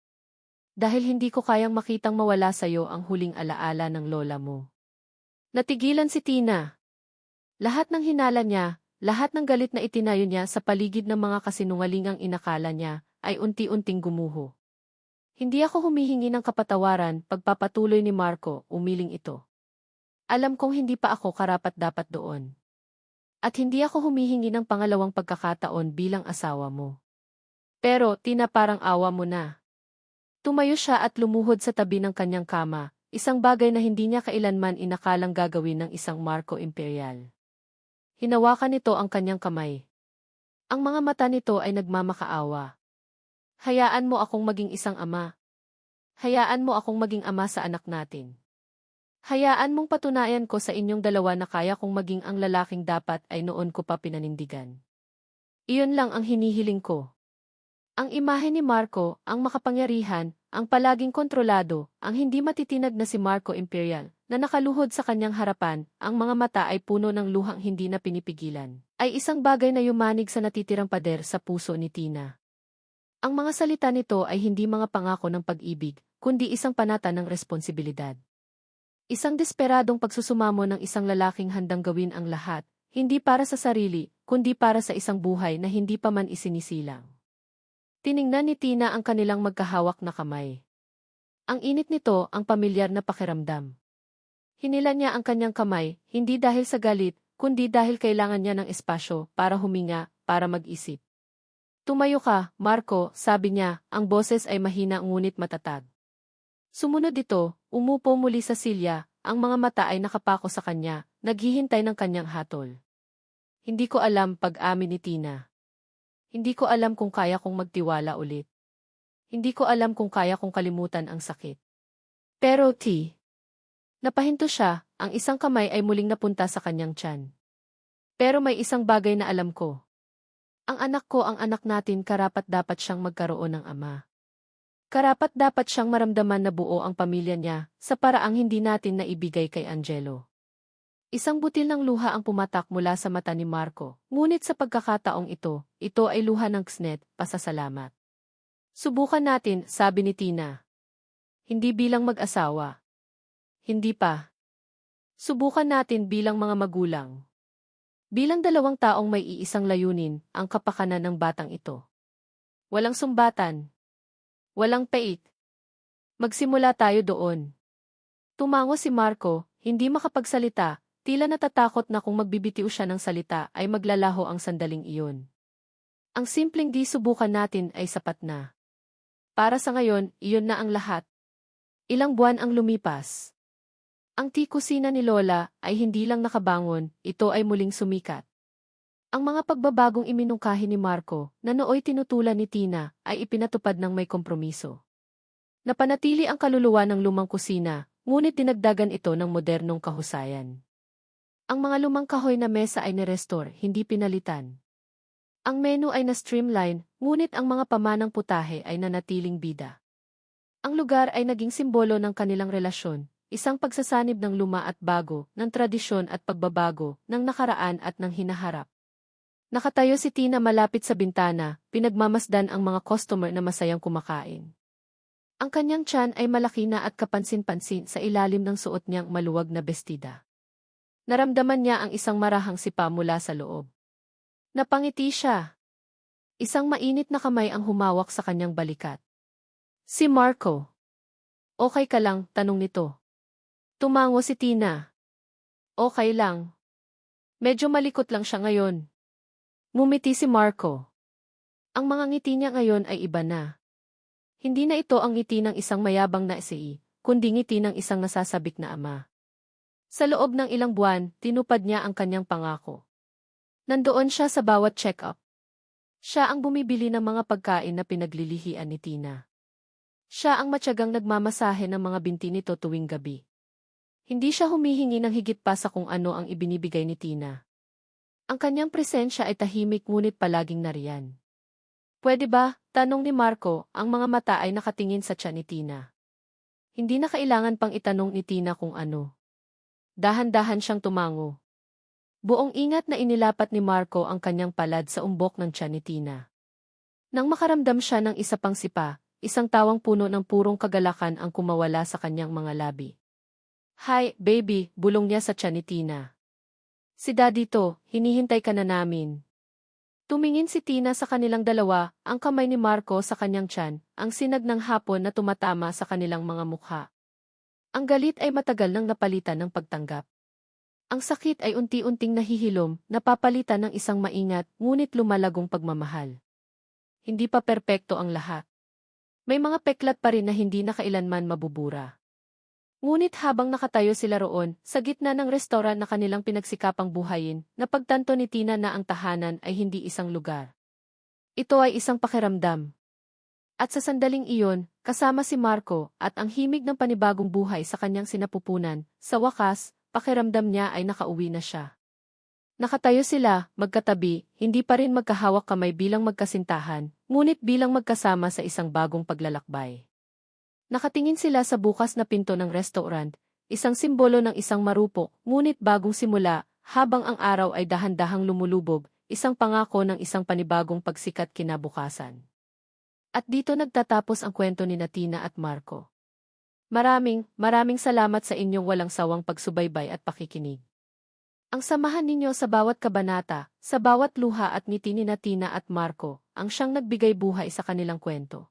Dahil hindi ko kayang makitang mawala sa'yo ang huling alaala ng lola mo. Natigilan si Tina. Lahat ng hinala niya, lahat ng galit na itinayo niya sa paligid ng mga kasinungalingang inakala niya, ay unti-unting gumuho. Hindi ako humihingi ng kapatawaran, pagpapatuloy ni Marco, umiling ito. Alam kong hindi pa ako karapat-dapat doon. At hindi ako humihingi ng pangalawang pagkakataon bilang asawa mo. Pero, Tina, parang awa mo na. Tumayo siya at lumuhod sa tabi ng kanyang kama, isang bagay na hindi niya kailanman inakalang gagawin ng isang Marco Imperial. Hinawakan nito ang kanyang kamay. Ang mga mata nito ay nagmamakaawa. Hayaan mo akong maging isang ama. Hayaan mo akong maging ama sa anak natin. Hayaan mong patunayan ko sa inyong dalawa na kaya kong maging ang lalaking dapat ay noon ko pa pinanindigan. Iyon lang ang hinihiling ko. Ang imahe ni Marco, ang makapangyarihan, ang palaging kontrolado, ang hindi matitinag na si Marco Imperial, na nakaluhod sa kanyang harapan, ang mga mata ay puno ng luhang hindi na pinipigilan, ay isang bagay na yumanig sa natitirang pader sa puso ni Tina. Ang mga salita nito ay hindi mga pangako ng pag-ibig, kundi isang panata ng responsibilidad. Isang desperadong pagsusumamo ng isang lalaking handang gawin ang lahat, hindi para sa sarili, kundi para sa isang buhay na hindi pa man isinisilang. Tiningnan ni Tina ang kanilang magkahawak na kamay. Ang init nito, ang pamilyar na pakiramdam. Hinila niya ang kanyang kamay, hindi dahil sa galit, kundi dahil kailangan niya ng espasyo para huminga, para mag-isip. Tumayo ka, Marco, sabi niya, ang boses ay mahina ngunit matatag. Sumunod ito, umupo muli sa silya, ang mga mata ay nakapako sa kanya, naghihintay ng kanyang hatol. Hindi ko alam, pag-amin ni Tina. Hindi ko alam kung kaya kong magtiwala ulit. Hindi ko alam kung kaya kong kalimutan ang sakit. Pero napahinto siya, ang isang kamay ay muling napunta sa kanyang tiyan. Pero may isang bagay na alam ko. Ang anak ko, ang anak natin, karapat-dapat siyang magkaroon ng ama. Karapat-dapat siyang maramdaman na buo ang pamilya niya, sa paraang hindi natin naibigay kay Angelo. Isang butil ng luha ang pumatak mula sa mata ni Marco, ngunit sa pagkakataong ito ay luha ng ksnet, pasasalamat. Subukan natin, sabi ni Tina. Hindi bilang mag-asawa. Hindi pa. Subukan natin bilang mga magulang. Bilang 2 taong may iisang layunin, ang kapakanan ng batang ito. Walang sumbatan. Walang pait. Magsimula tayo doon. Tumango si Marco, hindi makapagsalita, tila natatakot na kung magbibitiw siya ng salita ay maglalaho ang sandaling iyon. Ang simpleng di subukan natin ay sapat na. Para sa ngayon, iyon na ang lahat. Ilang buwan ang lumipas. Ang kusina ni Lola ay hindi lang nakabangon, ito ay muling sumikat. Ang mga pagbabagong iminungkahi ni Marco, na nooy tinutulan ni Tina, ay ipinatupad ng may kompromiso. Napanatili ang kaluluwa ng lumang kusina, ngunit dinagdagan ito ng modernong kahusayan. Ang mga lumang kahoy na mesa ay nirestore, hindi pinalitan. Ang menu ay na-streamline, ngunit ang mga pamanang putahe ay nanatiling bida. Ang lugar ay naging simbolo ng kanilang relasyon, isang pagsasanib ng luma at bago, ng tradisyon at pagbabago, ng nakaraan at ng hinaharap. Nakatayo si Tina malapit sa bintana, pinagmamasdan ang mga customer na masayang kumakain. Ang kanyang tiyan ay malaki na at kapansin-pansin sa ilalim ng suot niyang maluwag na bestida. Naramdaman niya ang isang marahang sipa mula sa loob. Napangiti siya. Isang mainit na kamay ang humawak sa kanyang balikat. Si Marco. Okay ka lang, tanong nito. Tumango si Tina. Okay lang. Medyo malikot lang siya ngayon. Ngumiti si Marco. Ang mga ngiti niya ngayon ay iba na. Hindi na ito ang ngiti ng isang mayabang na SE, kundi ngiti ng isang nasasabik na ama. Sa loob ng ilang buwan, tinupad niya ang kanyang pangako. Nandoon siya sa bawat check-up. Siya ang bumibili ng mga pagkain na pinaglilihian ni Tina. Siya ang matyagang nagmamasahe ng mga binti nito tuwing gabi. Hindi siya humihingi ng higit pa sa kung ano ang ibinibigay ni Tina. Ang kanyang presensya ay tahimik ngunit palaging nariyan. Pwede ba? Tanong ni Marco, ang mga mata ay nakatingin sa tiyan ni Tina. Hindi na kailangan pang itanong ni Tina kung ano. Dahan-dahan siyang tumango. Buong ingat na inilapat ni Marco ang kanyang palad sa umbok ng tiyan ni Tina. Nang makaramdam siya ng isa pang sipa, isang tawang puno ng purong kagalakan ang kumawala sa kanyang mga labi. Hi, baby, bulong niya sa tiyan ni Tina. Si Daddy to, hinihintay ka na namin. Tumingin si Tina sa kanilang dalawa, ang kamay ni Marco sa kanyang tiyan, ang sinag ng hapon na tumatama sa kanilang mga mukha. Ang galit ay matagal nang napalitan ng pagtanggap. Ang sakit ay unti-unting nahihilom, napapalitan ng isang maingat, ngunit lumalagong pagmamahal. Hindi pa perpekto ang lahat. May mga peklat pa rin na hindi na kailanman mabubura. Ngunit habang nakatayo sila roon, sa gitna ng restoran na kanilang pinagsikapang buhayin, napagtanto ni Tina na ang tahanan ay hindi isang lugar. Ito ay isang pakiramdam. At sa sandaling iyon, kasama si Marco at ang himig ng panibagong buhay sa kanyang sinapupunan, sa wakas, pakiramdam niya ay nakauwi na siya. Nakatayo sila, magkatabi, hindi pa rin magkahawak kamay bilang magkasintahan, ngunit bilang magkasama sa isang bagong paglalakbay. Nakatingin sila sa bukas na pinto ng restaurant, isang simbolo ng isang marupok, ngunit bagong simula, habang ang araw ay dahan-dahang lumulubog, isang pangako ng isang panibagong pagsikat kinabukasan. At dito nagtatapos ang kwento ni Tina at Marco. Maraming salamat sa inyong walang sawang pagsubaybay at pakikinig. Ang samahan ninyo sa bawat kabanata, sa bawat luha at ngiti ni Tina at Marco, ang siyang nagbigay buhay sa kanilang kwento.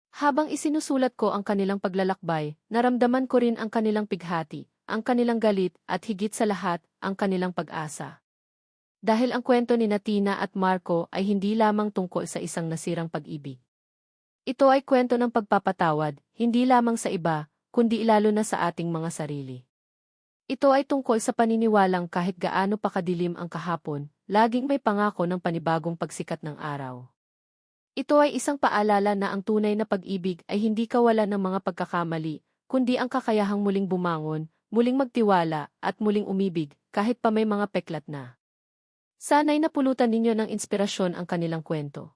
Habang isinusulat ko ang kanilang paglalakbay, naramdaman ko rin ang kanilang pighati, ang kanilang galit, at higit sa lahat, ang kanilang pag-asa. Dahil ang kwento ni Tina at Marco ay hindi lamang tungkol sa isang nasirang pag-ibig. Ito ay kwento ng pagpapatawad, hindi lamang sa iba, kundi lalo na sa ating mga sarili. Ito ay tungkol sa paniniwalang kahit gaano pa kadilim ang kahapon, laging may pangako ng panibagong pagsikat ng araw. Ito ay isang paalala na ang tunay na pag-ibig ay hindi kawalan ng mga pagkakamali, kundi ang kakayahang muling bumangon, muling magtiwala, at muling umibig, kahit pa may mga peklat na. Sana'y napulutan ninyo ng inspirasyon ang kanilang kwento.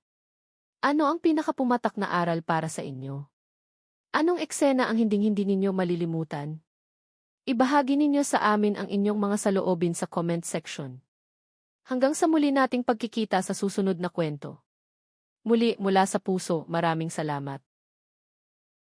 Ano ang pinakapumatak na aral para sa inyo? Anong eksena ang hinding-hindi ninyo malilimutan? Ibahagi ninyo sa amin ang inyong mga saloobin sa comment section. Hanggang sa muli nating pagkikita sa susunod na kwento. Muli, mula sa puso, maraming salamat.